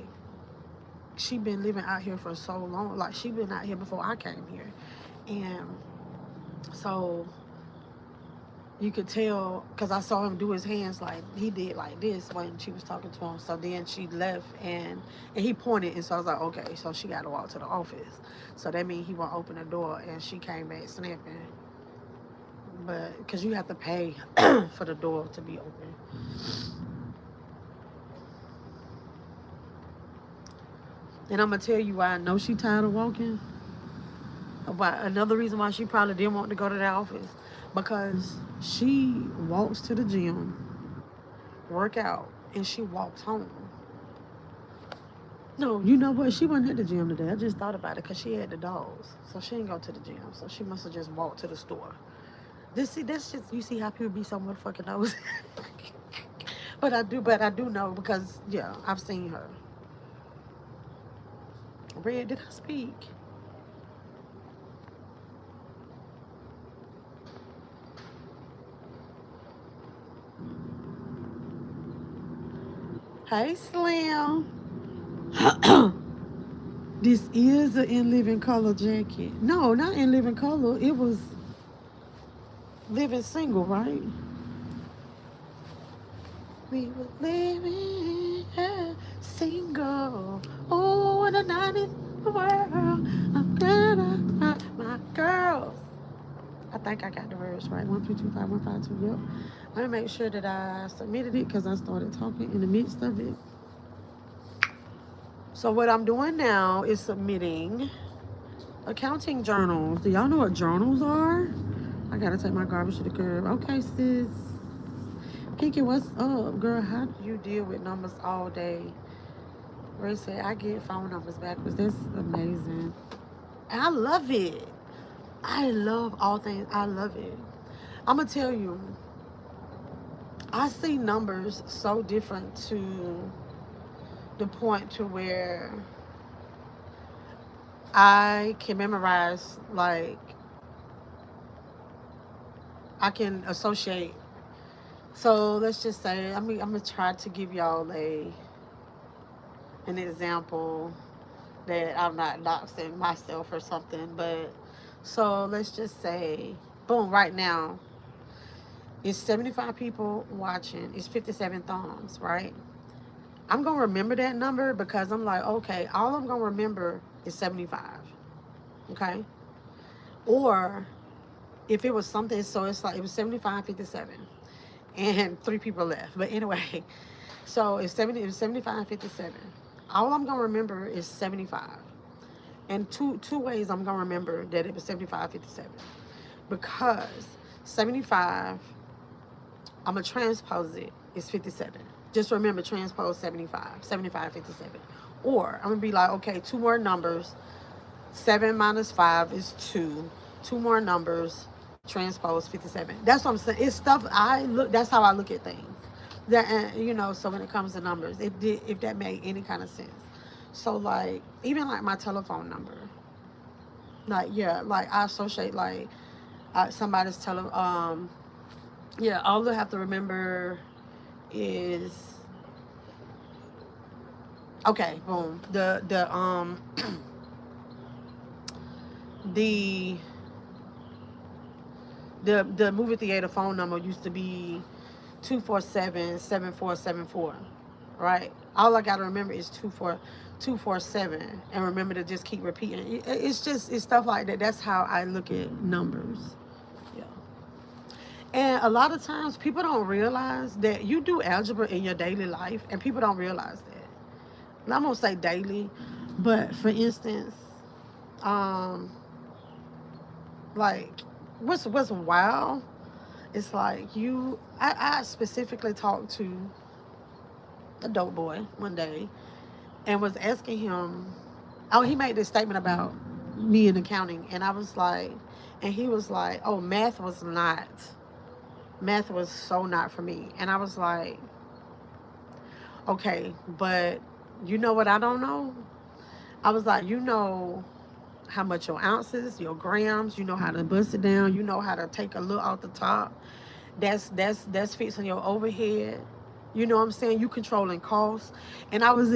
Speaker 1: she been living out here for so long. Like, she been out here before I came here, and so you could tell because I saw him do his hands like he did like this when she was talking to him. So then she left and he pointed, and so I was like, okay, so she got to walk to the office. So that means he won't open the door, and she came back snapping. But because you have to pay for the door to be open. And I'm gonna tell you why I know she tired of walking. About another reason why she probably didn't want to go to the office, because she walks to the gym, work out, and she walks home. No, you know what? She wasn't at the gym today. I just thought about it because she had the dogs, so she didn't go to the gym. So she must have just walked to the store. That's just, you see how people be so motherfucking nosy. But I do know because yeah, I've seen her. Red, did I speak? Hey, Slim. This is an In Living Color jacket. No, not In Living Color. It was Living Single, right? We were living single. Oh, what a night in the world. I'm gonna find my girls. I think I got the words right. 1325152. Yep. Let me make sure that I submitted it because I started talking in the midst of it. So what I'm doing now is submitting accounting journals. Do y'all know what journals are? I gotta take my garbage to the curb. Okay, sis. Pinky, what's up, girl? How do you deal with numbers all day? Ray said, I get phone numbers backwards. That's amazing. I love it. I love all things. I love it. I'm gonna tell you, I see numbers so different to the point to where I can memorize, like, I can associate. So let's just say, I'm gonna try to give y'all an example that I'm not doxing myself or something, but so let's just say, boom, right now, it's 75 people watching, it's 57 thumbs, right? I'm gonna remember that number because I'm like, okay, all I'm gonna remember is 75, okay? Or if it was something, so it's like, it was 75, 57, and 3 people left. But anyway, so it was 75, 57. All I'm gonna remember is 75. And two ways I'm gonna remember that it was 75, 57. Because 75, I'm gonna transpose it, is 57. Just remember, transpose 75, 75, 57. Or I'm gonna be like, okay, 2 more numbers. 7 minus 5 is 2. 2 more numbers, transpose 57. That's what I'm saying. It's stuff that's how I look at things. That, you know, so when it comes to numbers, if that made any kind of sense. So like, even like my telephone number, like, yeah, like I associate like somebody's yeah, all I have to remember is, okay, boom, the the movie theater phone number used to be 247-7474, right? All I gotta remember is 247, and remember to just keep repeating. It's stuff like that. That's how I look at numbers. Yeah. And a lot of times people don't realize that you do algebra in your daily life, and people don't realize that. And I'm gonna say daily, but for instance, um, like what's wild? It's like I specifically talked to a dope boy one day and was asking him. Oh, he made this statement about me in accounting, and I was like, and he was like, oh, math was not Math was so not for me. And I was like, okay, but you know what I don't know? I was like, you know how much your ounces, your grams, you know how to bust it down, you know how to take a little off the top. That's fixing your overhead. You know what I'm saying? You controlling costs. And I was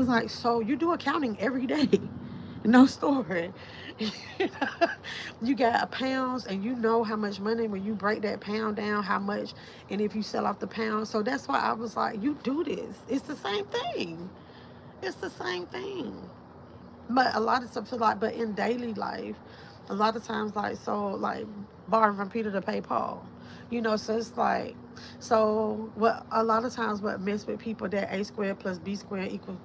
Speaker 1: like, so you do accounting every day. No story. You got pounds and you know how much money when you break that pound down, how much, and if you sell off the pound. So that's why I was like, you do this. It's the same thing. It's the same thing. But a lot of stuff, so like, but in daily life, a lot of times, like, so, like, borrowing from Peter to pay Paul, so it's like, so what, a lot of times what mess with people, that A squared plus B squared equals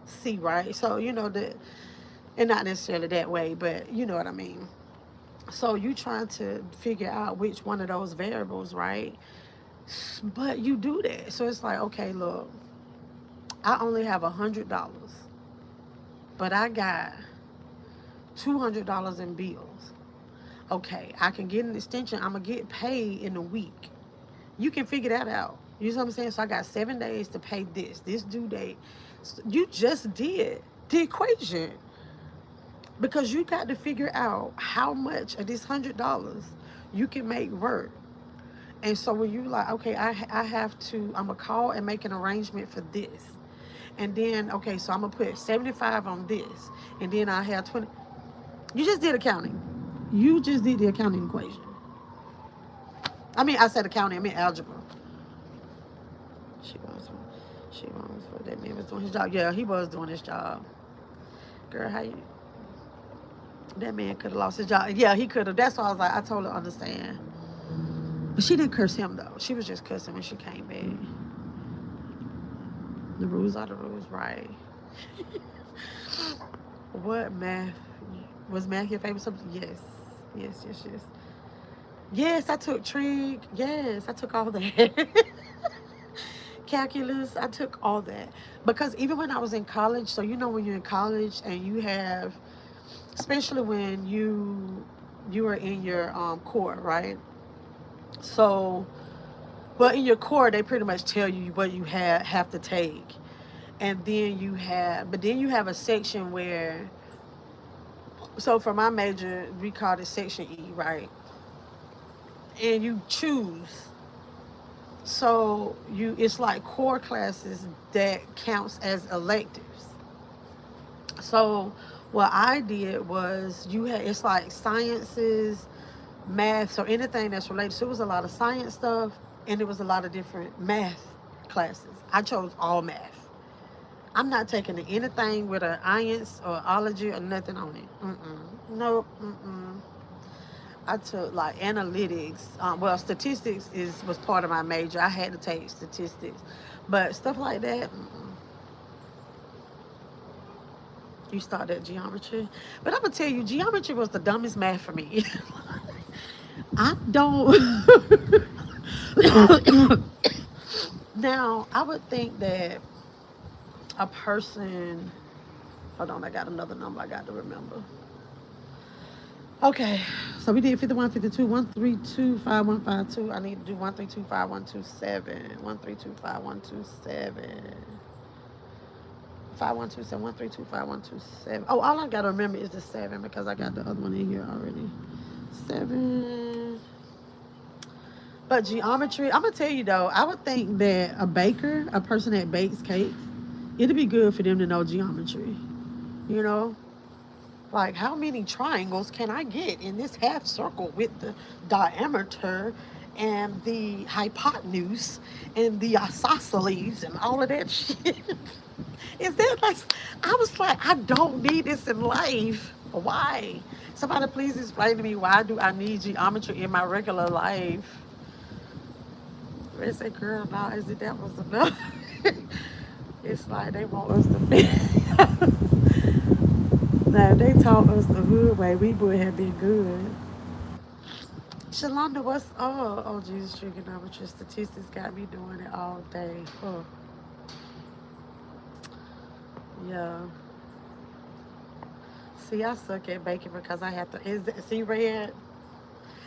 Speaker 1: C, right? So, that, and not necessarily that way, but you know what I mean. So you trying to figure out which one of those variables, right? But you do that. So it's like, okay, look, I only have $100, but I got $200 in bills. Okay, I can get an extension. I'm gonna get paid in a week. You can figure that out. You know what I'm saying? So I got 7 days to pay this due date. So you just did the equation because you got to figure out how much of this $100 you can make work. And so when you like, okay, I have to, I'm gonna call and make an arrangement for this. And then, okay, so I'm gonna put 75 on this. And then I have 20. You just did accounting. You just did the accounting equation. I mean, I said accounting, I mean algebra. She was, she was, that man was doing his job. Yeah, he was doing his job. Girl, how you, that man could have lost his job. Yeah, he could have. That's why I was like, I totally understand. But she didn't curse him, though. She was just cussing when she came back. The rules are the rules, right? What math? Was math your favorite subject? Yes. Yes, yes, yes. Yes, I took trig. Yes, I took all that. Calculus, I took all that. Because even when I was in college, so when you're in college and you have, especially when you are in your core, right? So, well, in your core, they pretty much tell you what you have to take. And then you have a section where, so for my major, we call it section E, right? And you choose. So it's like core classes that counts as electives. So what I did was it's like sciences, math, so anything that's related. So it was a lot of science stuff and it was a lot of different math classes. I chose all math. I'm not taking anything with an IELTS or ology or nothing on it. Nope. I took like analytics. Well, statistics was part of my major. I had to take statistics, but stuff like that. You start at geometry, but I'm gonna tell you, geometry was the dumbest math for me. I don't. Now, I would think that a person. Hold on, I got another number I got to remember. Okay, so we did 51, 52, 132, 5152. I need to do 132, 5127, 132, 5127. 5127, 132, 5127. Oh, all I gotta remember is the 7 because I got the other one in here already. 7. But geometry, I'm gonna tell you though, I would think that a baker, a person that bakes cakes, it'd be good for them to know geometry. You know? Like, how many triangles can I get in this half circle with the diameter and the hypotenuse and the isosceles and all of that shit? Is that like, I was like, I don't need this in life. Why? Somebody please explain to me, why do I need geometry in my regular life? They say, girl, now is it that was enough? It's like they want us to fit. Now, they taught us the hood way, we would have been good. Shalonda, what's up? Oh, Jesus, trigonometry statistics got me doing it all day. Oh, yeah. See, I suck at baking because I have to. See, Red?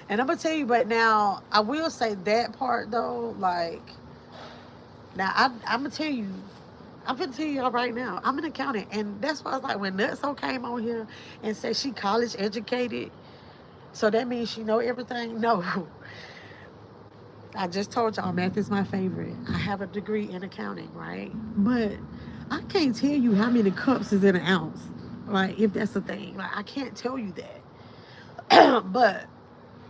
Speaker 1: And I'm gonna tell you, but now I will say that part though, like now I'm gonna tell you, I'm gonna tell y'all right now, I'm an accountant, and that's why I was like when Nutso came on here and said she college educated, so that means she know everything. No, I just told y'all math is my favorite. I have a degree in accounting, right? But I can't tell you how many cups is in an ounce. Like if that's the thing, like I can't tell you that. But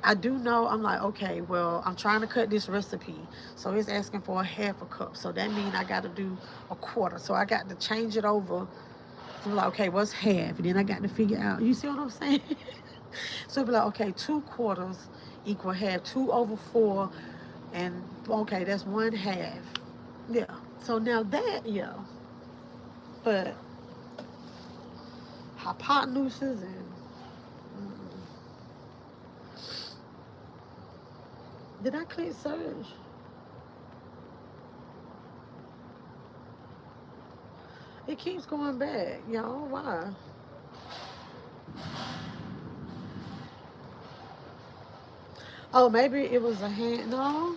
Speaker 1: I do know I'm like, okay, well, I'm trying to cut this recipe. So it's asking for a half a cup. So that means I got to do a quarter. So I got to change it over. So I'm like, okay, what's half? And then I got to figure out, you see what I'm saying? So it'd be like, okay, 2/4 equal half, 2/4. And okay, that's one half. Yeah. So now that, yeah. But hypotenuses and did I click search? It keeps going back, y'all. Why? Oh, maybe it was a hand. No.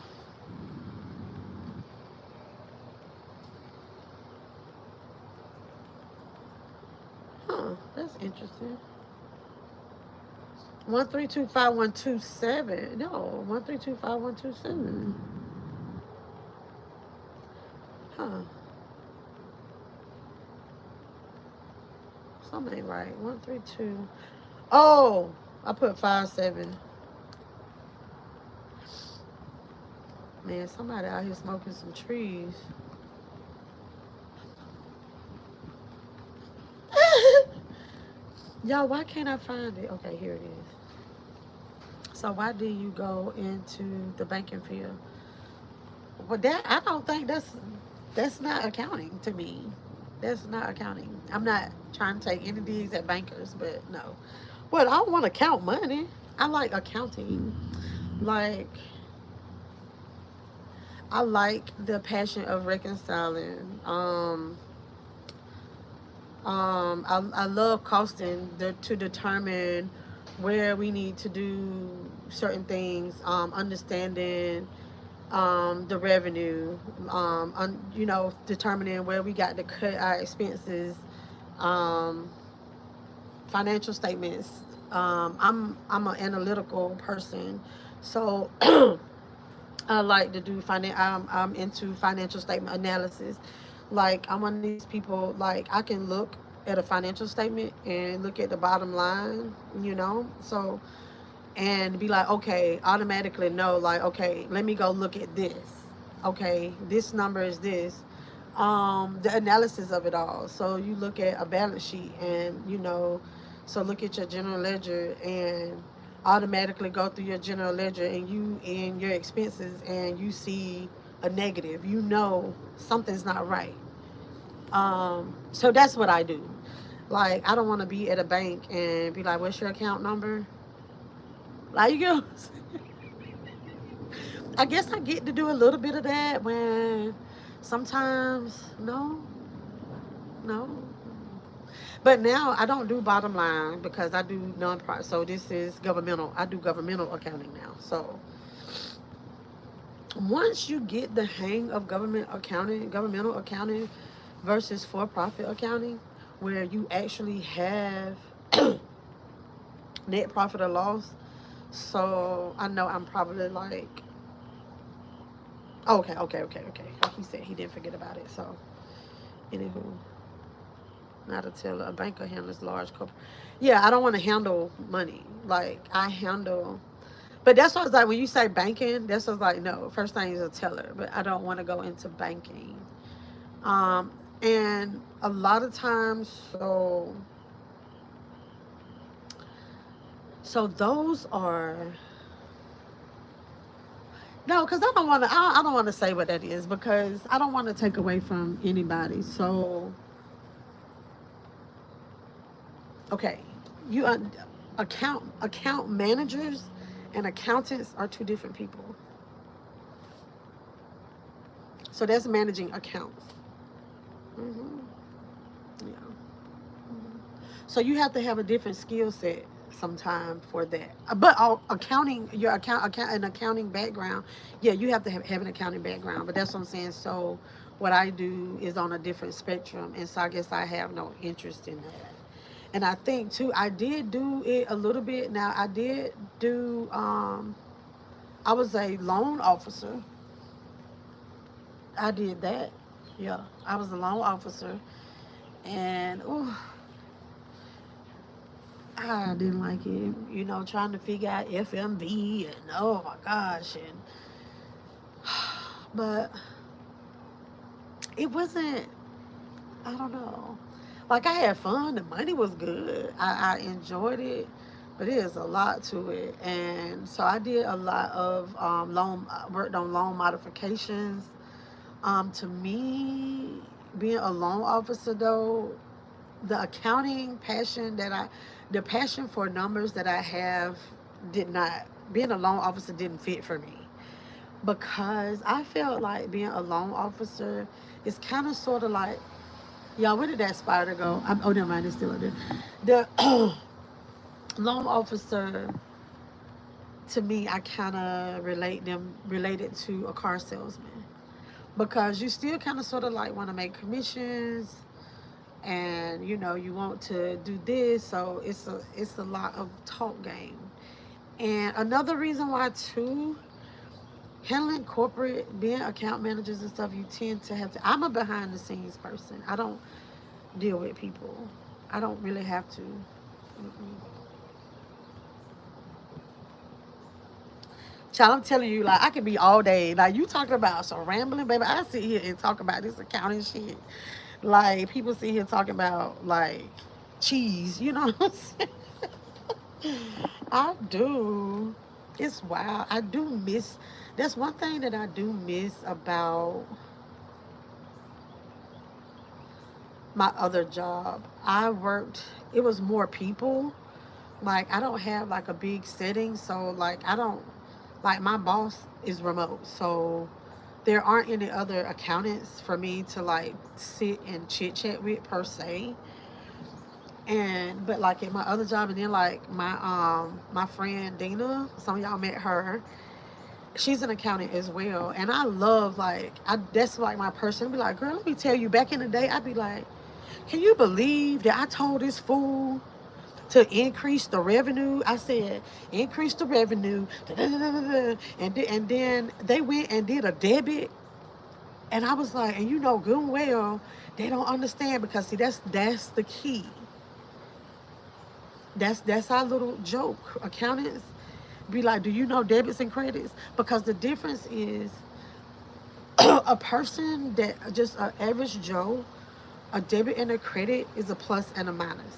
Speaker 1: Huh. That's interesting. 1325127. No, 1325127. Huh. Something ain't right. 132. Oh, I put 57. Man, somebody out here smoking some trees. Y'all, why can't I find it? Okay, here it is. So why do you go into the banking field? Well, that I don't think that's not accounting to me. That's not accounting. I'm not trying to take any digs at bankers, but no. Well, I don't want to count money. I like accounting. Like I like the passion of reconciling. I love costing to determine where we need to do certain things. Understanding the revenue, determining where we got to cut our expenses, um, financial statements. I'm an analytical person, so I like to do I'm into financial statement analysis. Like I'm one of these people. Like I can look at a financial statement and look at the bottom line. So and be like, okay, automatically know, like, okay, let me go look at this. Okay, this number is this. The analysis of it all. So you look at a balance sheet and, so look at your general ledger and automatically go through your general ledger and you in your expenses and you see a negative. Something's not right. So that's what I do. Like, I don't want to be at a bank and be like, what's your account number? Like, you go. I guess I get to do a little bit of that when sometimes, no, no. But now I don't do bottom line because I do non-profit. So this is governmental. I do governmental accounting now. So once you get the hang of governmental accounting versus for-profit accounting, where you actually have net profit or loss. So I know I'm probably like, okay. Like he said, he didn't forget about it. So, anywho, not a teller. A banker handles large corp. Yeah, I don't want to handle money. Like I handle, but that's why I was like, when you say banking, that's why I was like, no. First thing is a teller, but I don't want to go into banking. Um, and a lot of times, so those are no, because I don't want to. I don't want to say what that is because I don't want to take away from anybody. So, okay, you account managers and accountants are two different people. So that's managing accounts. hmm Yeah. So you have to have a different skill set some time for that. But accounting, your an accounting background, yeah, you have to have an accounting background. But that's what I'm saying. So what I do is on a different spectrum, and so I guess I have no interest in that. And I think too, I did do it a little bit. Now I did do. I was a loan officer. I did that. Yeah, I was a loan officer, and ooh, I didn't like it. You know, trying to figure out FMV and oh my gosh, and but it wasn't. I don't know. Like I had fun. The money was good. I enjoyed it, but it is a lot to it. And so I did a lot of loan. Worked on loan modifications. To me, being a loan officer though, the accounting passion that the passion for numbers that I have did not. Being a loan officer didn't fit for me because I felt like being a loan officer is kind of sort of like, y'all, where did that spider go? Oh, never mind, it's still up there. The loan officer, to me, I kind of related to a car salesman because you still kind of sort of like want to make commissions, and you know you want to do this, so it's a lot of talk game. And another reason why too, handling corporate, being account managers and stuff, you tend to have to. I'm a behind the scenes person. I don't deal with people. I don't really have to. Mm-mm. Child, I'm telling you, like I could be all day. Like you talking about some rambling, baby. I sit here and talk about this accounting shit. Like people sit here talking about like cheese. You know what I'm saying? I do. It's wild. I do miss. That's one thing that I do miss about my other job. I worked. It was more people. Like I don't have like a big setting, so like I don't like my boss is remote, so there aren't any other accountants for me to like sit and chit chat with per se. And but like at my other job, and then like my friend Dina, some of y'all met her. She's an accountant as well, and I love like I that's like my person. I'd be like, girl, let me tell you, back in the day, I'd be like, can you believe that I told this fool to increase the revenue? I said, increase the revenue, da, da, da, da, da, da. And then they went and did a debit, and I was like, and you know good and well they don't understand because see that's the key. That's our little joke. Accountants be like, do you know debits and credits? Because the difference is a person that just an average Joe, a debit and a credit is a plus and a minus.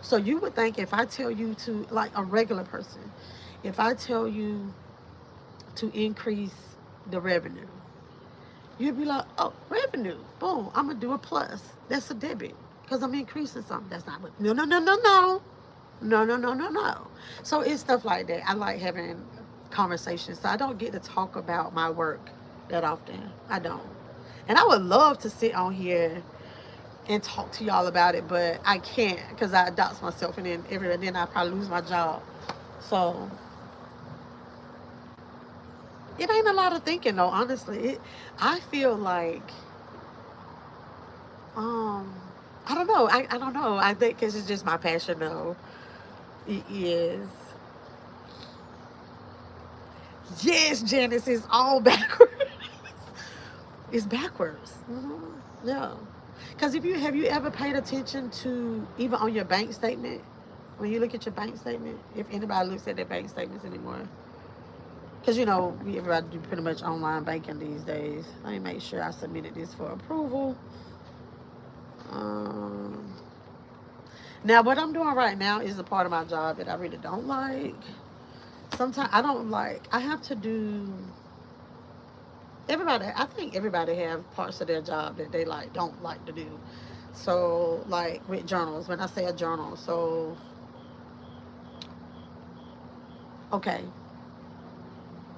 Speaker 1: So you would think if I tell you to, like a regular person, if I tell you to increase the revenue, you'd be like, oh, revenue, boom, I'm gonna do a plus. That's a debit because I'm increasing something. That's not what. No, no, no, no, no, no, no, no, no, no. So it's stuff like that. I like having conversations. So I don't get to talk about my work that often. I don't. And I would love to sit on here and talk to y'all about it, but I can't because I dox myself, and then I probably lose my job. So it ain't a lot of thinking though, honestly. I feel like um I don't know. I don't know. I think because it's just my passion though. It is. Yes, Janice, is all backwards. It's backwards. Yeah. Because if you have you ever paid attention to even on your bank statement, when you look at your bank statement, if anybody looks at their bank statements anymore, because you know everybody do pretty much online banking these days. Let me make sure I submitted this for approval. Um, Now what I'm doing right now is a part of my job that I really don't like. Sometimes I don't like. I have to do. Everybody, I think everybody have parts of their job that they like don't like to do. So like with journals, when I say a journal, so okay,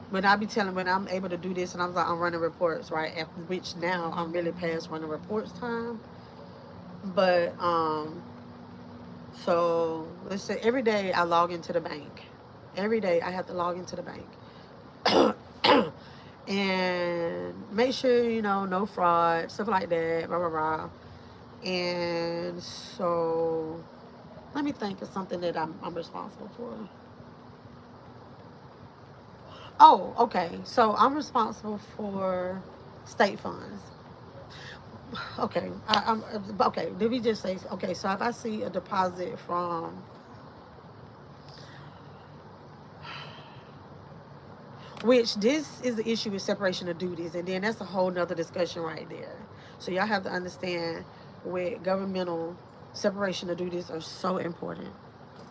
Speaker 1: when I'm able to do this, and I'm like I'm running reports, right? After which now I'm really past running reports time. But So let's say every day I log into the bank. Every day I have to log into the bank. And make sure, no fraud, stuff like that, blah, blah, blah. And so let me think of something that I'm responsible for. Oh, okay. So I'm responsible for state funds. Okay, okay. Did we just say okay? So if I see a deposit from, which this is the issue with separation of duties, and then that's a whole nother discussion right there. So y'all have to understand with governmental separation of duties are so important.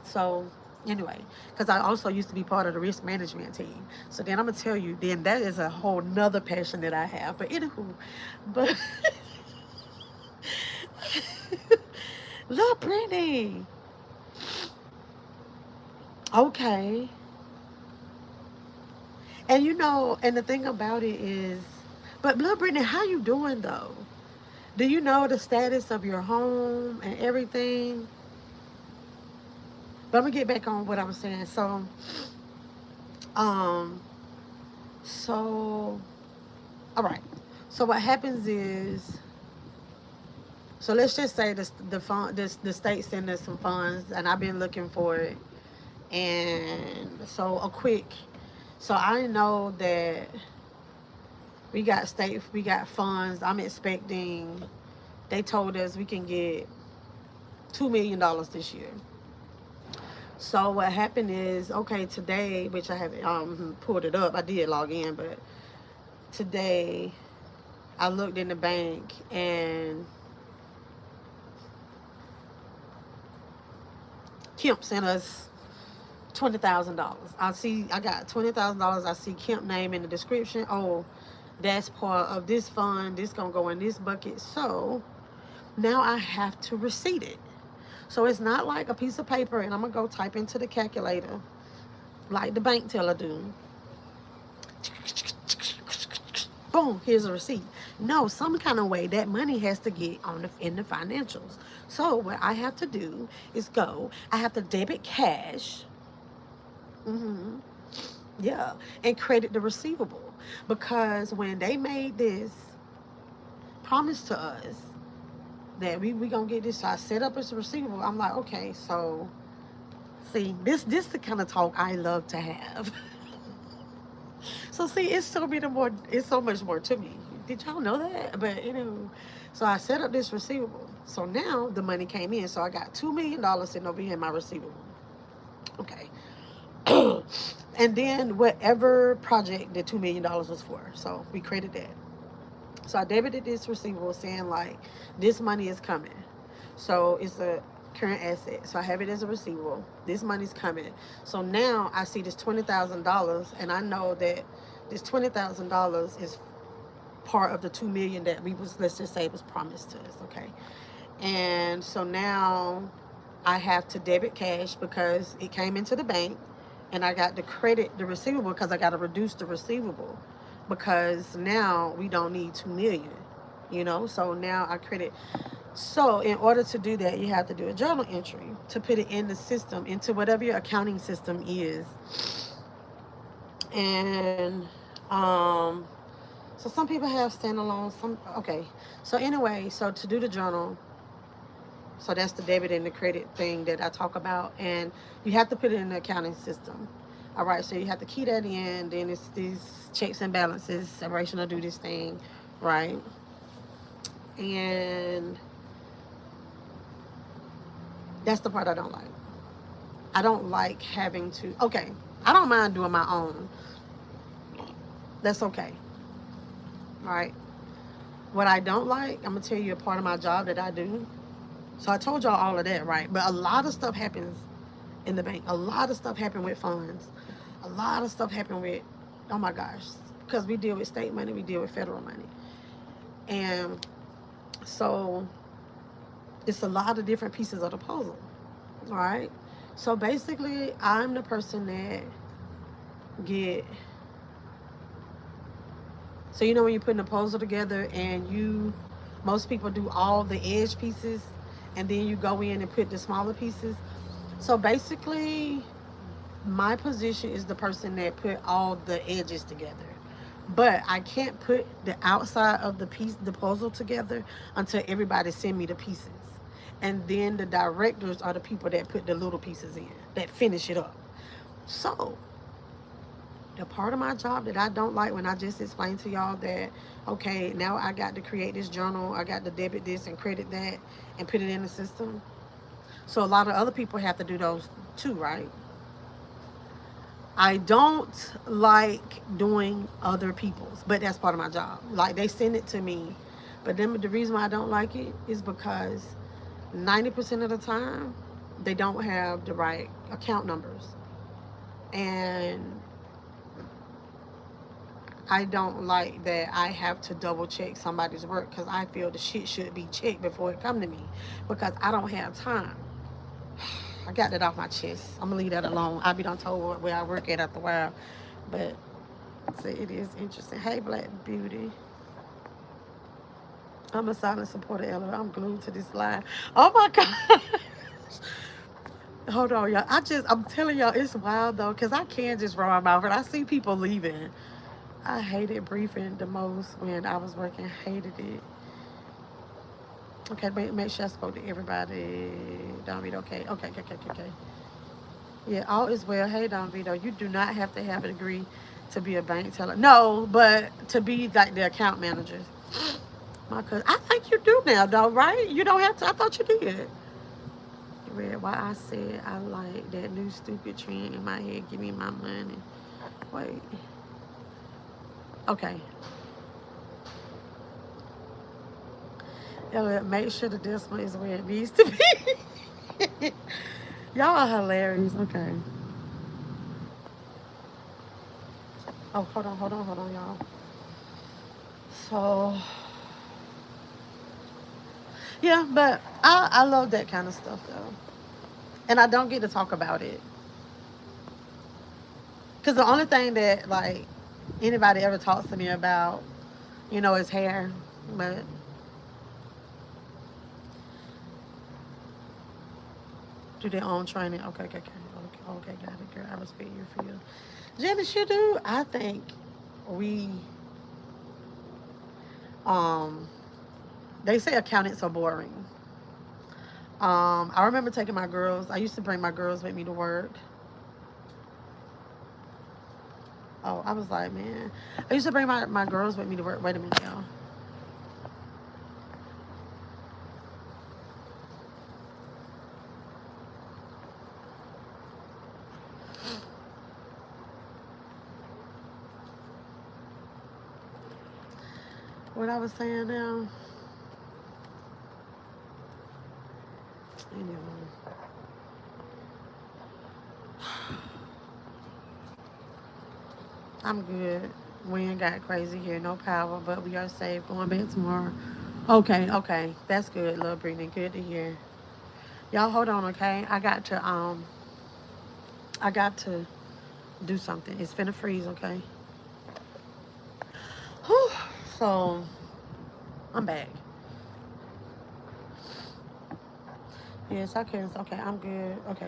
Speaker 1: So anyway, because I also used to be part of the risk management team. So then I'm gonna tell you, then that is a whole nother passion that I have. But anywho, but look, Brittany. Okay. And and the thing about it is, but Blood Brittany, how you doing though? Do you know the status of your home and everything? But I'm gonna get back on what I was saying. Um, so, all right. So what happens is, so let's just say the state sent us some funds, and I've been looking for it, and so so I know that we got funds. I'm expecting. They told us we can get $2 million this year. So what happened is, okay, today, which I haven't pulled it up. I did log in, but today I looked in the bank and Kemp sent us $20,000. I got $20,000. I see Kemp name in the description. Oh, that's part of this fund. This gonna go in this bucket. So now I have to receipt it. So it's not like a piece of paper and I'm gonna go type into the calculator like the bank teller do. Boom, here's a receipt. No, some kind of way that money has to get in the financials. So what I have to do is I have to debit cash. Mm-hmm. Yeah, and credit the receivable, because when they made this promise to us that we gonna get this, so I set up as a receivable. I'm like, okay, so see, this the kind of talk I love to have. So see, it's so much more to me. Did y'all know that? But so I set up this receivable. So now the money came in. So I got $2 million sitting over here in my receivable. Okay. And then whatever project the $2 million was for. So we created that. So I debited this receivable saying like this money is coming. So it's a current asset. So I have it as a receivable. This money's coming. So now I see this $20,000 and I know that this $20,000 is part of the $2 million that let's just say was promised to us, okay? And so now I have to debit cash because it came into the bank, and I got to credit the receivable because I got to reduce the receivable because now we don't need $2 million, so now I credit. So in order to do that, you have to do a journal entry to put it in the system, into whatever your accounting system is. And so some people have standalone, okay. So anyway, so to do the journal, so that's the debit and the credit thing that I talk about, and you have to put it in the accounting system. All right, so you have to key that in, then it's these checks and balances, separation of duties thing, right? And that's the part I don't like. I don't like having to, okay, I don't mind doing my own. That's okay. All right. What I don't like, I'm going to tell you a part of my job that I do. So I told y'all all of that, right? But a lot of stuff happens in the bank. A lot of stuff happens with funds. A lot of stuff happens with, oh my gosh, because we deal with state money, we deal with federal money. And so it's a lot of different pieces of the puzzle, all right? So basically, I'm the person that so when you're putting a puzzle together and most people do all the edge pieces, and then you go in and put the smaller pieces. So basically, my position is the person that put all the edges together. But I can't put the outside of the puzzle together until everybody send me the pieces. And then the directors are the people that put the little pieces in, that finish it up. So the part of my job that I don't like, when I just explained to y'all that, okay, now I got to create this journal, I got to debit this and credit that and put it in the system. So a lot of other people have to do those too, right? I don't like doing other people's, but that's part of my job. Like, they send it to me, but then the reason why I don't like it is because 90% of the time they don't have the right account numbers, and I don't like that I have to double check somebody's work, because I feel the shit should be checked before it come to me, because I don't have time. I got that off my chest. I'm gonna leave that alone. I'll be done told where I work at after a while. But see, it is interesting. Hey, Black Beauty. I'm a silent supporter, Ella. I'm glued to this line. Oh my God. Hold on, y'all. I'm telling y'all, it's wild though, because I can't just run my mouth. And I see people leaving. I hated briefing the most when I was working. Hated it. Okay, make sure I spoke to everybody. Don Vito, okay. Okay. Yeah, all is well. Hey, Don Vito, you do not have to have a degree to be a bank teller. No, but to be like the account manager. My cousin, I think you do now, though, right? You don't have to. I thought you did. Read why I said I like that new stupid trend in my head. Give me my money. Wait. Okay. Elliot, make sure the decimal is where it needs to be. Y'all are hilarious. Okay. Oh, hold on, y'all. So, yeah, but I love that kind of stuff, though. And I don't get to talk about it. Because the only thing that, like, anybody ever talks to me about, is hair. But do their own training. Okay, got it, girl. I respect your field. Janice, you do? I think we, they say accountants are boring. I remember taking my girls. I used to bring my girls with me to work. Oh, I was like, man. I used to bring my girls with me to work. Wait a minute, y'all. What I was saying now. Anyway. I'm good. We ain't got crazy here. No power, but we are safe. Going back tomorrow. Okay. That's good, little Brittany. Good to hear. Y'all hold on, okay? I got to do something. It's finna freeze, okay? Whew. So I'm back. Yes, I can. Okay, I'm good. Okay,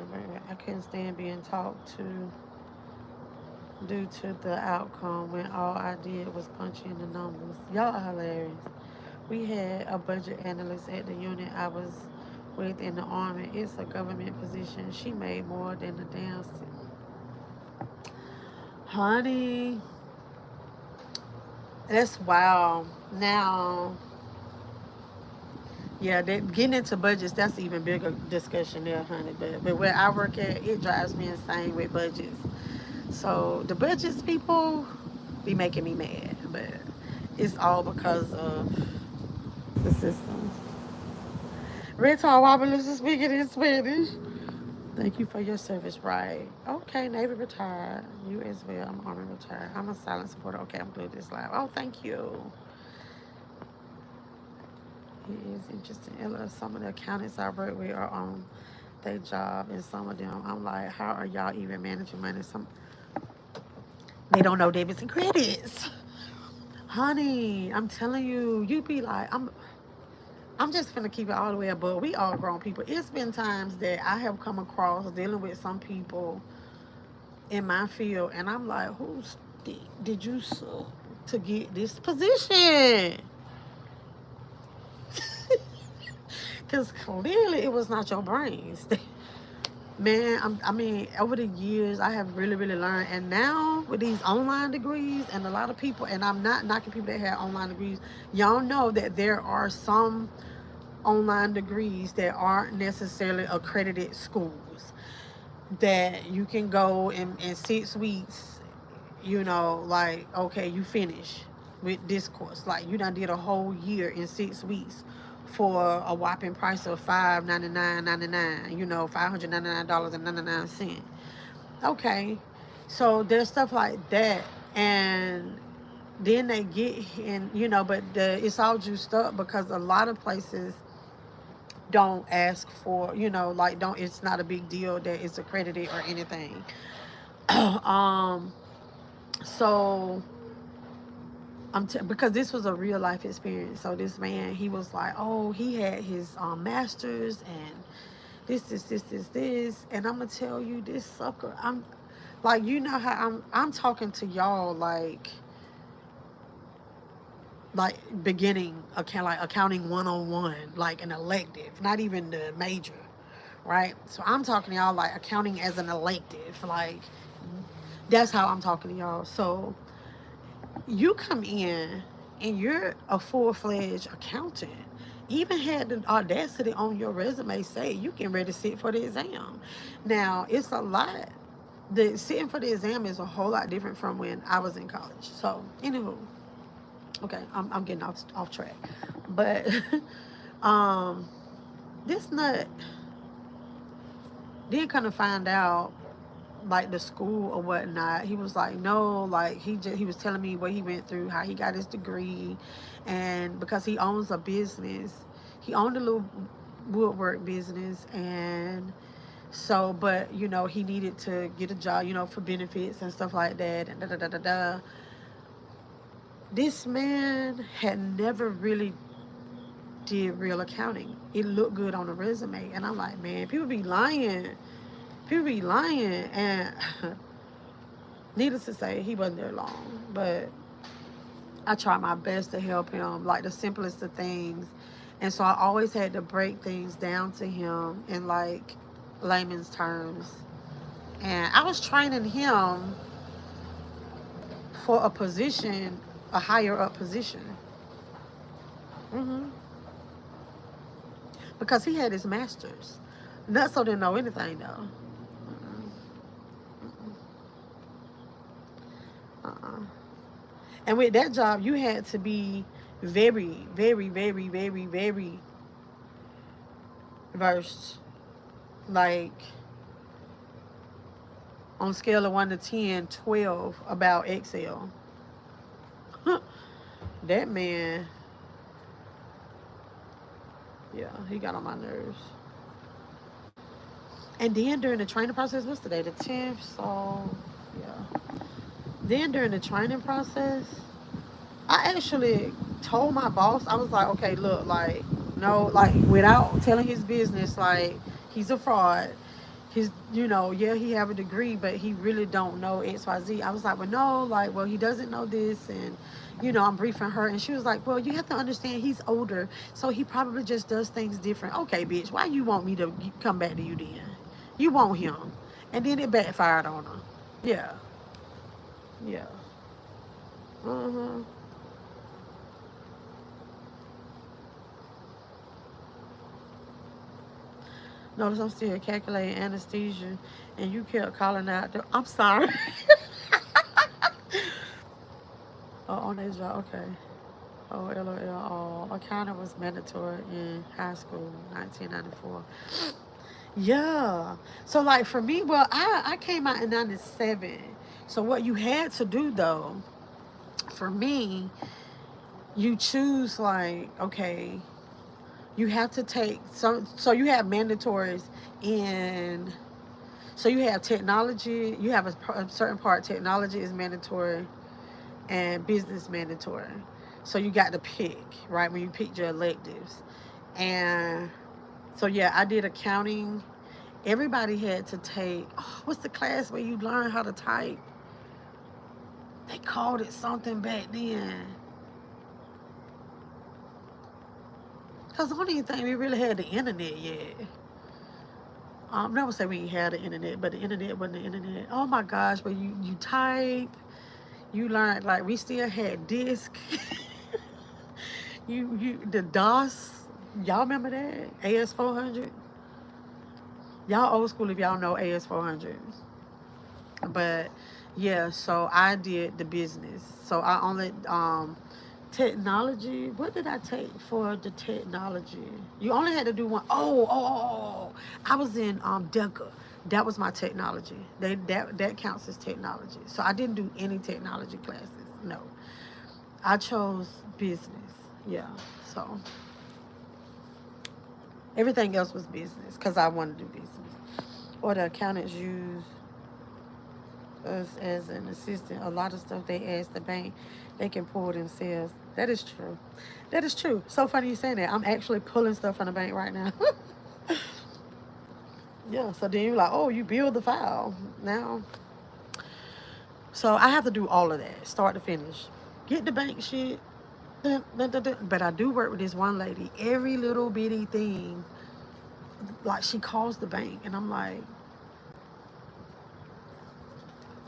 Speaker 1: I couldn't stand being talked to due to the outcome when all I did was punch in the numbers. Y'all are hilarious. We had a budget analyst at the unit I was with in the Army. It's a government position. She made more than the damn. Honey, that's wild. Now, yeah, getting into budgets, that's even bigger discussion there, honey. But where I work at, it drives me insane with budgets. So the budgets people be making me mad, but it's all because of the system. Red Tall Wobbler is speaking in Spanish. Thank you for your service, right? Okay, Navy retired. You as well. I'm Army retired. I'm a silent supporter. Okay, I'm glued to this live. Oh, thank you. It is interesting. And some of the accountants I work with are on their job, and some of them, I'm like, how are y'all even managing money? They don't know debits and credits. Honey, I'm telling you, you be like, I'm just gonna keep it all the way above. We all grown people. It's been times that I have come across dealing with some people in my field, and I'm like, who's did you sue to get this position? Because clearly it was not your brains. Man, I mean, over the years, I have really, really learned. And now with these online degrees, and a lot of people, and I'm not knocking people that have online degrees, y'all know that there are some online degrees that aren't necessarily accredited schools that you can go in 6 weeks, you know, like, okay, you finish with this course. Like, you done did a whole year in 6 weeks for a whopping price of $599.99, you know, $599.99. Okay. So there's stuff like that. And then they get in, you know, but it's all juiced up because a lot of places don't ask for, you know, like, don't, it's not a big deal that it's accredited or anything. um so because this was a real life experience. So this man, he was like, oh, he had his masters and this, and I'm gonna tell you, this sucker, I'm like, you know how I'm talking to y'all like beginning account, like accounting 101, like an elective, not even the major, right? So I'm talking to y'all like accounting as an elective, like that's how I'm talking to y'all. So you come in and you're a full-fledged accountant, even had the audacity on your resume say you can ready to sit for the exam. Now it's a lot. The sitting for the exam is a whole lot different from when I was in college. So anywho, okay, I'm getting off track, but um this nut did kind of find out, like, the school or whatnot. He was like, no, like, he was telling me what he went through, how he got his degree, and because he owns a business, he owned a little woodwork business, and so, but you know, he needed to get a job, you know, for benefits and stuff like that, and da da da da da. This man had never really did real accounting. It looked good on the resume, and I'm like, man, people be lying. People be lying, and needless to say, he wasn't there long. But I tried my best to help him, like the simplest of things. And so I always had to break things down to him in like layman's terms. And I was training him for a position, a higher up position. hmm Because he had his master's. Nutso didn't know anything though. Uh-uh. And with that job, you had to be very, very, very, very, very versed. Like, on a scale of 1 to 10, 12 about Excel. That man, yeah, he got on my nerves. And then during the training process, what's today? The 10th, so yeah. Then during the training process, I actually told my boss, I was like, okay, look, like, no, like, without telling his business, like, he's a fraud. His, you know, yeah, he have a degree, but he really don't know XYZ. I was like, well, no, like, well, he doesn't know this, and, you know, I'm briefing her, and she was like, well, you have to understand he's older, so he probably just does things different. Okay, bitch, why you want me to come back to you then? You want him. And then it backfired on her. Yeah. Yeah. Mm-hmm. Notice I'm still calculating anesthesia, and you kept calling out. I'm sorry. Oh, on that job, okay. Oh, LOL. Accounting was mandatory in high school, 1994. Yeah. So, like, for me, well, I came out in 97. So, what you had to do, though, for me, you choose, like, okay, you have to take some, so you have mandatories in, so you have technology, you have a certain part, technology is mandatory and business mandatory. So you got to pick, right, when you pick your electives. And so yeah, I did accounting. Everybody had to take, oh, what's the class where you learn how to type? They called it something back then. Because the only thing we really had the internet yet. Never say we ain't had the internet, but the internet wasn't the internet. Oh my gosh, but you type, you learn, like we still had disc. You the DOS. Y'all remember that? AS400? Y'all old school if y'all know AS400. But yeah, so I did the business. So I only technology. What did I take for the technology? You only had to do one. Oh. I was in DECA. That was my technology. That counts as technology. So I didn't do any technology classes. No, I chose business. Yeah. So everything else was business because I wanted to do business. Or the accountants use us as an assistant. A lot of stuff they ask the bank, they can pull themselves. That is true. That is true. So funny you saying that. I'm actually pulling stuff from the bank right now. Yeah. So then you're like, oh, you build the file now. So I have to do all of that, start to finish. Get the bank shit. Dun, dun, dun, dun. But I do work with this one lady. Every little bitty thing, like she calls the bank, and I'm like,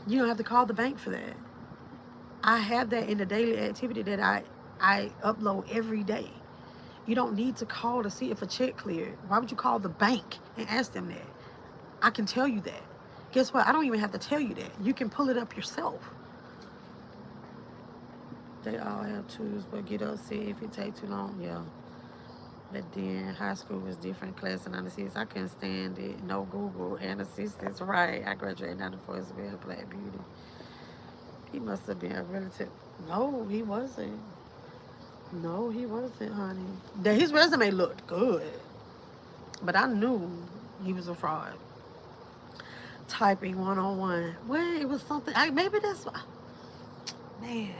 Speaker 1: you don't have to call the bank for that. I have that in the daily activity that I upload every day. You don't need to call to see if a check cleared. Why would you call the bank and ask them that? I can tell you that. Guess what? I don't even have to tell you that. You can pull it up yourself. They all have tools, but get upset if it take too long. Yeah. But then high school was different. Class of 96. I couldn't stand it. No Google and assistance. Right. I graduated in 94 as well. Black beauty. He must have been a relative. No, he wasn't. No, he wasn't, honey. His resume looked good, but I knew he was a fraud. Typing 101. Well, it was something. Maybe that's why. Man.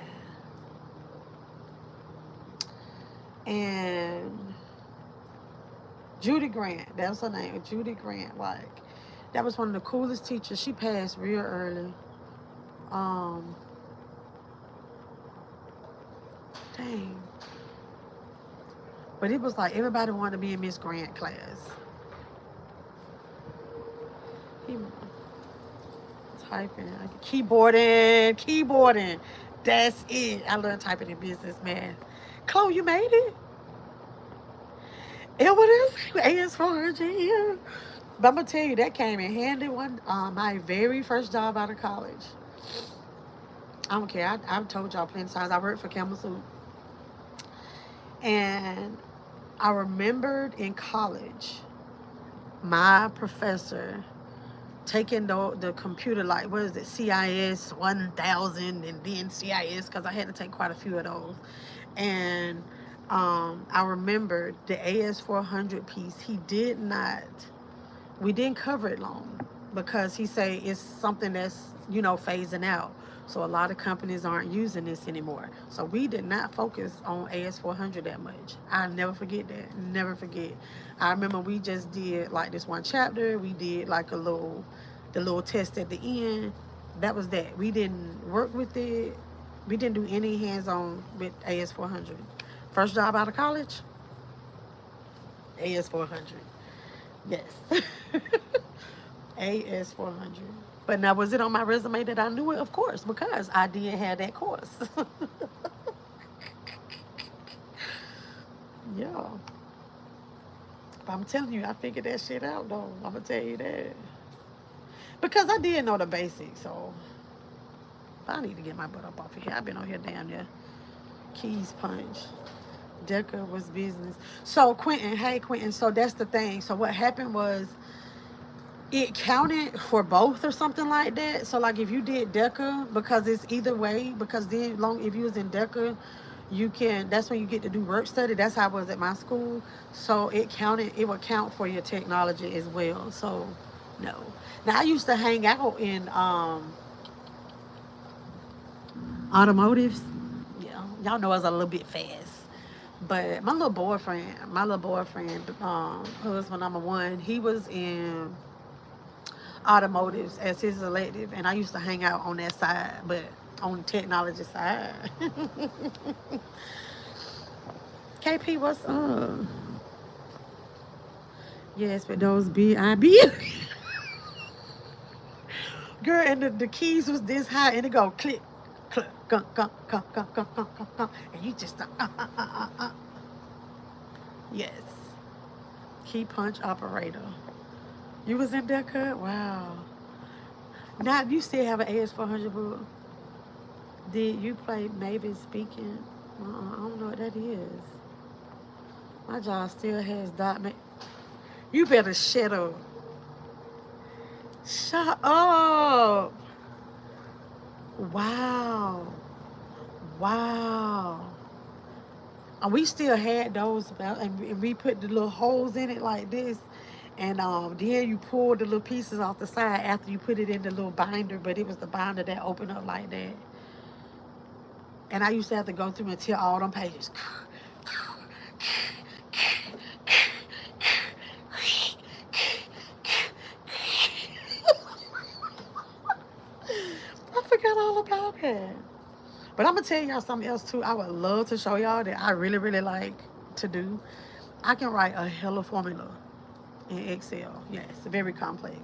Speaker 1: And Judy Grant, that was her name, Judy Grant. Like, that was one of the coolest teachers. She passed real early. Um, Dang. But it was like everybody wanted to be in Miss Grant class. He typing, keyboarding. That's it. I learned typing in business, man. Chloe, you made it. It was AS400, yeah. But I'm gonna tell you that came in handy. My very first job out of college. I don't care. I've told y'all plenty of times. I worked for Campbell Soup, and I remembered in college, my professor taking the computer, like, what is it, CIS 1000 and then CIS, because I had to take quite a few of those. And I remembered the AS400 piece. We didn't cover it long because he say it's something that's, phasing out. So a lot of companies aren't using this anymore. So we did not focus on AS400 that much. I never forget that. Never forget. I remember we just did like this one chapter. We did like the little test at the end. That was that. We didn't work with it. We didn't do any hands-on with AS400. First job out of college, AS400. Yes. AS400. But now, was it on my resume that I knew it? Of course, because I did have that course. Yeah. But I'm telling you, I figured that shit out, though. I'm going to tell you that. Because I did know the basics, so I need to get my butt up off of here. I've been on here damn near keys punch. Deca was business. So Quentin, hey Quentin, so that's the thing. So what happened was it counted for both or something like that. So like if you did Deca, because it's either way, because then if you was in Deca, that's when you get to do work study. That's how it was at my school. So it would count for your technology as well. So no. Now I used to hang out in automotives. Yeah, y'all know I was a little bit fast. But my little boyfriend, husband number one, he was in automotives as his elective, and I used to hang out on that side, but on the technology side. KP, what's up? Yes, but those BIB. Girl, and the keys was this high, and it go click, click, gunk, gunk, gunk, gunk, gunk, gunk, gunk, gunk, and you just yes, key punch operator. You was in that cut? Wow. Now you still have an AS400 book. Did you play Mavis speaking? I don't know what that is. My job still has dot. You better shut up. Shut up. Wow. Wow. And we still had those, and we put the little holes in it like this. And then you pull the little pieces off the side after you put it in the little binder, but it was the binder that opened up like that. And I used to have to go through and tear all them pages. I forgot all about it. But I'm gonna tell y'all something else too. I would love to show y'all that I really, really like to do. I can write a hella formula in Excel. Yes, very complex.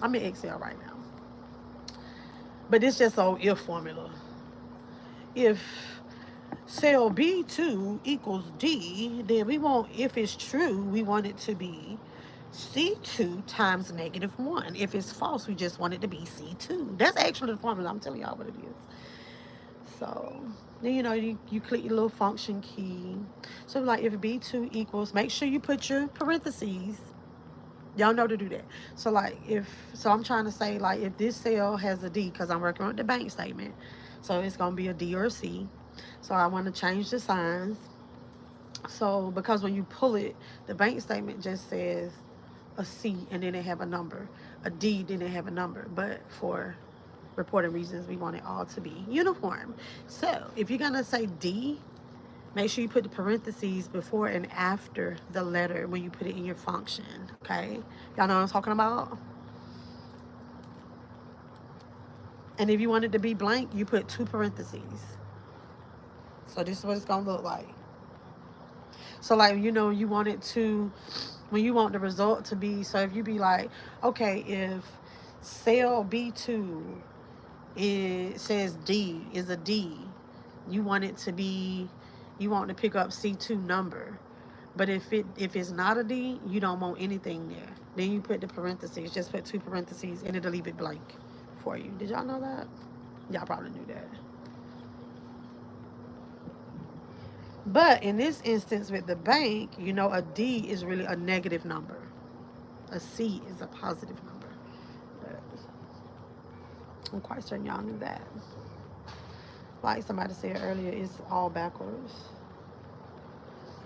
Speaker 1: I'm in Excel right now. But it's just so if formula. If cell B2 equals D, then we want, if it's true, we want it to be C2 times -1. If it's false, we just want it to be C2. That's actually the formula. I'm telling y'all what it is. So then you click your little function key. So like if B2 equals, make sure you put your parentheses. Y'all know to do that. So like I'm trying to say like if this cell has a D, because I'm working with the bank statement, so it's gonna be a D or a C. So I want to change the signs. So because when you pull it, the bank statement just says a C and then it have a number, a D then it have a number. But for reporting reasons, we want it all to be uniform. So if you're gonna say D, make sure you put the parentheses before and after the letter when you put it in your function. Okay, y'all know what I'm talking about. And if you want it to be blank, you put 2 parentheses. So this is what it's gonna look like. So like you want it to, when you want the result to be, so if you be like, okay, if cell B2 says D is a D, you want it to be, you want to pick up C2 number. But if it's not a D, you don't want anything there. Then you put the parentheses, just put 2 parentheses and it'll leave it blank for you. Did y'all know that? Y'all probably knew that. But in this instance with the bank, a D is really a negative number. A C is a positive number. But I'm quite certain y'all knew that. Like somebody said earlier, it's all backwards.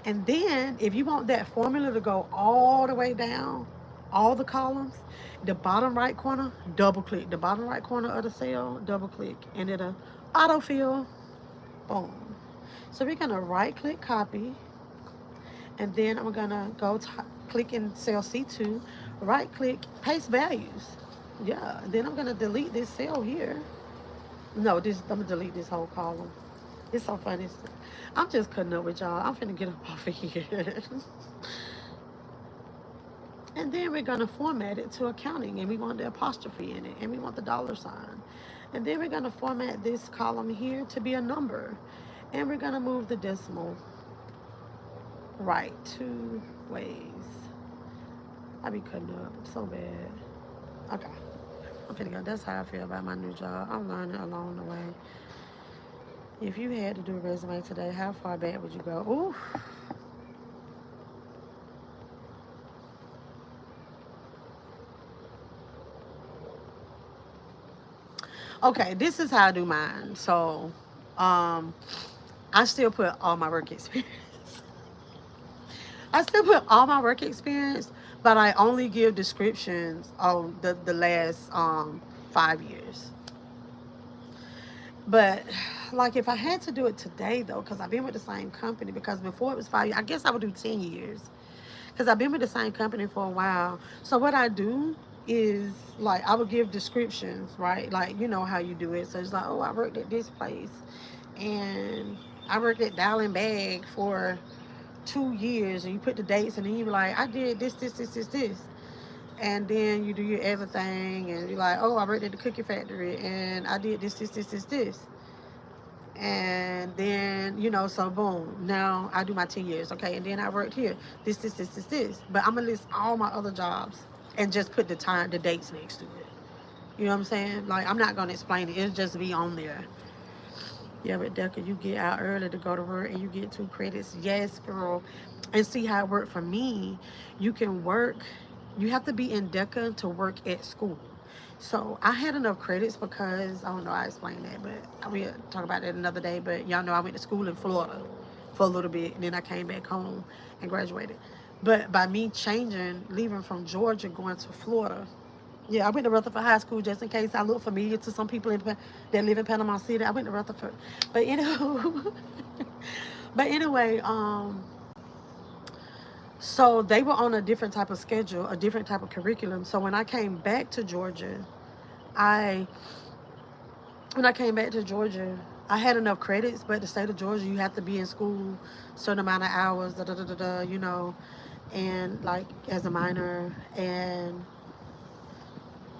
Speaker 1: And then if you want that formula to go all the way down, all the columns, the bottom right corner, double click. The bottom right corner of the cell, double click. And it'll autofill. Boom. So we're going to right click copy. And then I'm going to go click in cell C2, right click, paste values. Yeah. Then I'm going to delete this cell here. No, I'm going to delete this whole column. It's so funny. I'm just cutting up with y'all. I'm finna get up off of here. And then we're going to format it to accounting. And we want the apostrophe in it. And we want the $sign. And then we're going to format this column here to be a number. And we're going to move the decimal right 2 ways. I be cutting up so bad. Okay. I'm finna go. That's how I feel about my new job. I'm learning along the way. If you had to do a resume today, how far back would you go? Ooh. Okay, this is how I do mine. So, I still put all my work experience. I still put all my work experience, but I only give descriptions of the last 5 years. But like if I had to do it today though, because I've been with the same company, because before it was 5 years, I guess I would do 10 years. Because I've been with the same company for a while. So what I do is like I would give descriptions, right? Like you know how you do it. So it's like, oh, I worked at this place, and I worked at Dowling Bag for 2 years, and you put the dates, and then you be like, I did this, and then you do your everything, and you're like, oh, I worked at the cookie factory, and I did this. And then so boom, now I do my 10 years, okay, and then I worked here, this, but I'm gonna list all my other jobs and just put the dates next to it. You know what I'm saying? Like I'm not gonna explain it, it'll just be on there. Yeah, but Deca, you get out early to go to work and you get 2 credits. Yes, girl. And see how it worked for me. You can work, you have to be in DECA to work at school. So I had enough credits because, I don't know, I explained that, but I will talk about that another day. But y'all know I went to school in Florida for a little bit, and then I came back home and graduated. But by me leaving from Georgia, going to Florida, yeah, I went to Rutherford High School, just in case I look familiar to some people that live in Panama City. I went to Rutherford. But but anyway, so they were on a different type of schedule, a different type of curriculum. So when I came back to Georgia, I when I came back to Georgia, I had enough credits, but the state of Georgia, you have to be in school certain amount of hours, and like as a minor. And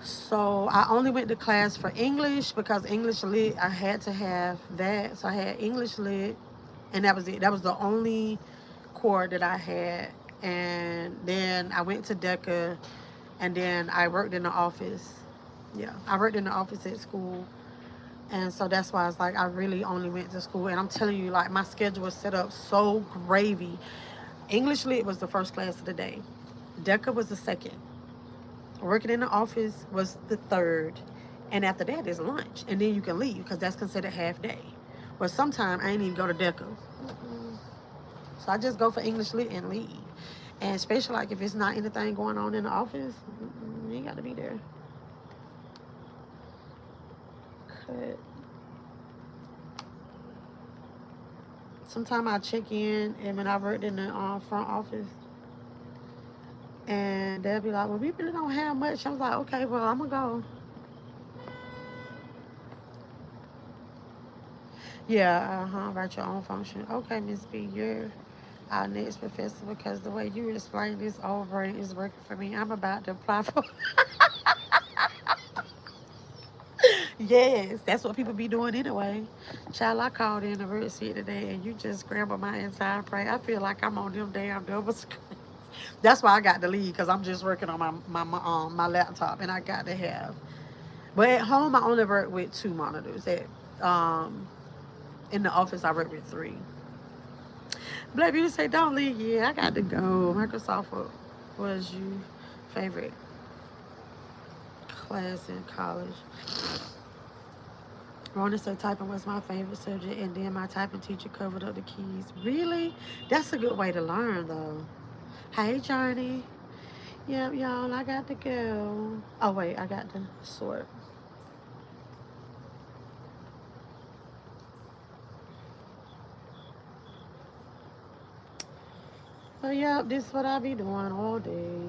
Speaker 1: so I only went to class for English because English lit, I had to have that. So I had English lit, and that was it. That was the only core that I had. And then I went to DECA, and then I worked in the office. Yeah, I worked in the office at school. And so that's why it's like I really only went to school. And I'm telling you, like my schedule was set up so gravy. English lit was the first class of the day. DECA was the second. Working in the office was the third. And after that is lunch. And then you can leave because that's considered half day. But sometimes I ain't even go to DECA. So I just go for English lit and leave. And especially like if it's not anything going on in the office, you ain't got to be there. Cut. Sometimes I check in, and when I worked in the front office, and they'll be like, well, we really don't have much. I was like, okay, well, I'm going to go. Yeah, write your own function. Okay, Miss B, you're our next professor because the way you explain this over is working for me. I'm about to apply for. Yes, that's what people be doing anyway. Child, I called in the university today and you just scrambled my entire brain. I feel like I'm on them damn double screens. That's why I got to leave because I'm just working on my laptop and I got to have. But at home, I only work with 2 monitors. In the office, I work with 3. Black Beauty say, don't leave. Yeah, I got to go. Microsoft was your favorite class in college? Rona said typing was my favorite subject, and then my typing teacher covered up the keys. Really? That's a good way to learn, though. Hey, Journey. Yep, y'all, I got to go. Oh, wait, I got to sort. But, yep, this is what I be doing all day.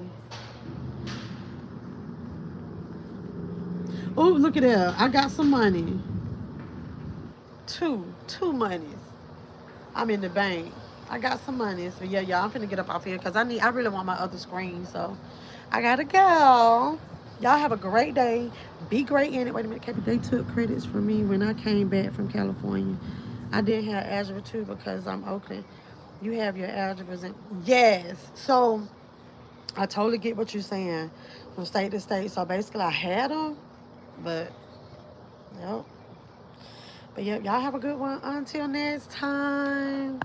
Speaker 1: Oh, look at that. I got some money. Two monies. I'm in the bank. I got some money. So yeah, y'all, I'm finna get up off here because I really want my other screen. So I gotta go. Y'all have a great day. Be great in it. Wait a minute, Katie. They took credits from me when I came back from California. I didn't have algebra 2 because I'm Oakland. You have your algebras in. Yes. So I totally get what you're saying from state to state. So basically I had them, but yep. But yep, y'all have a good one until next time.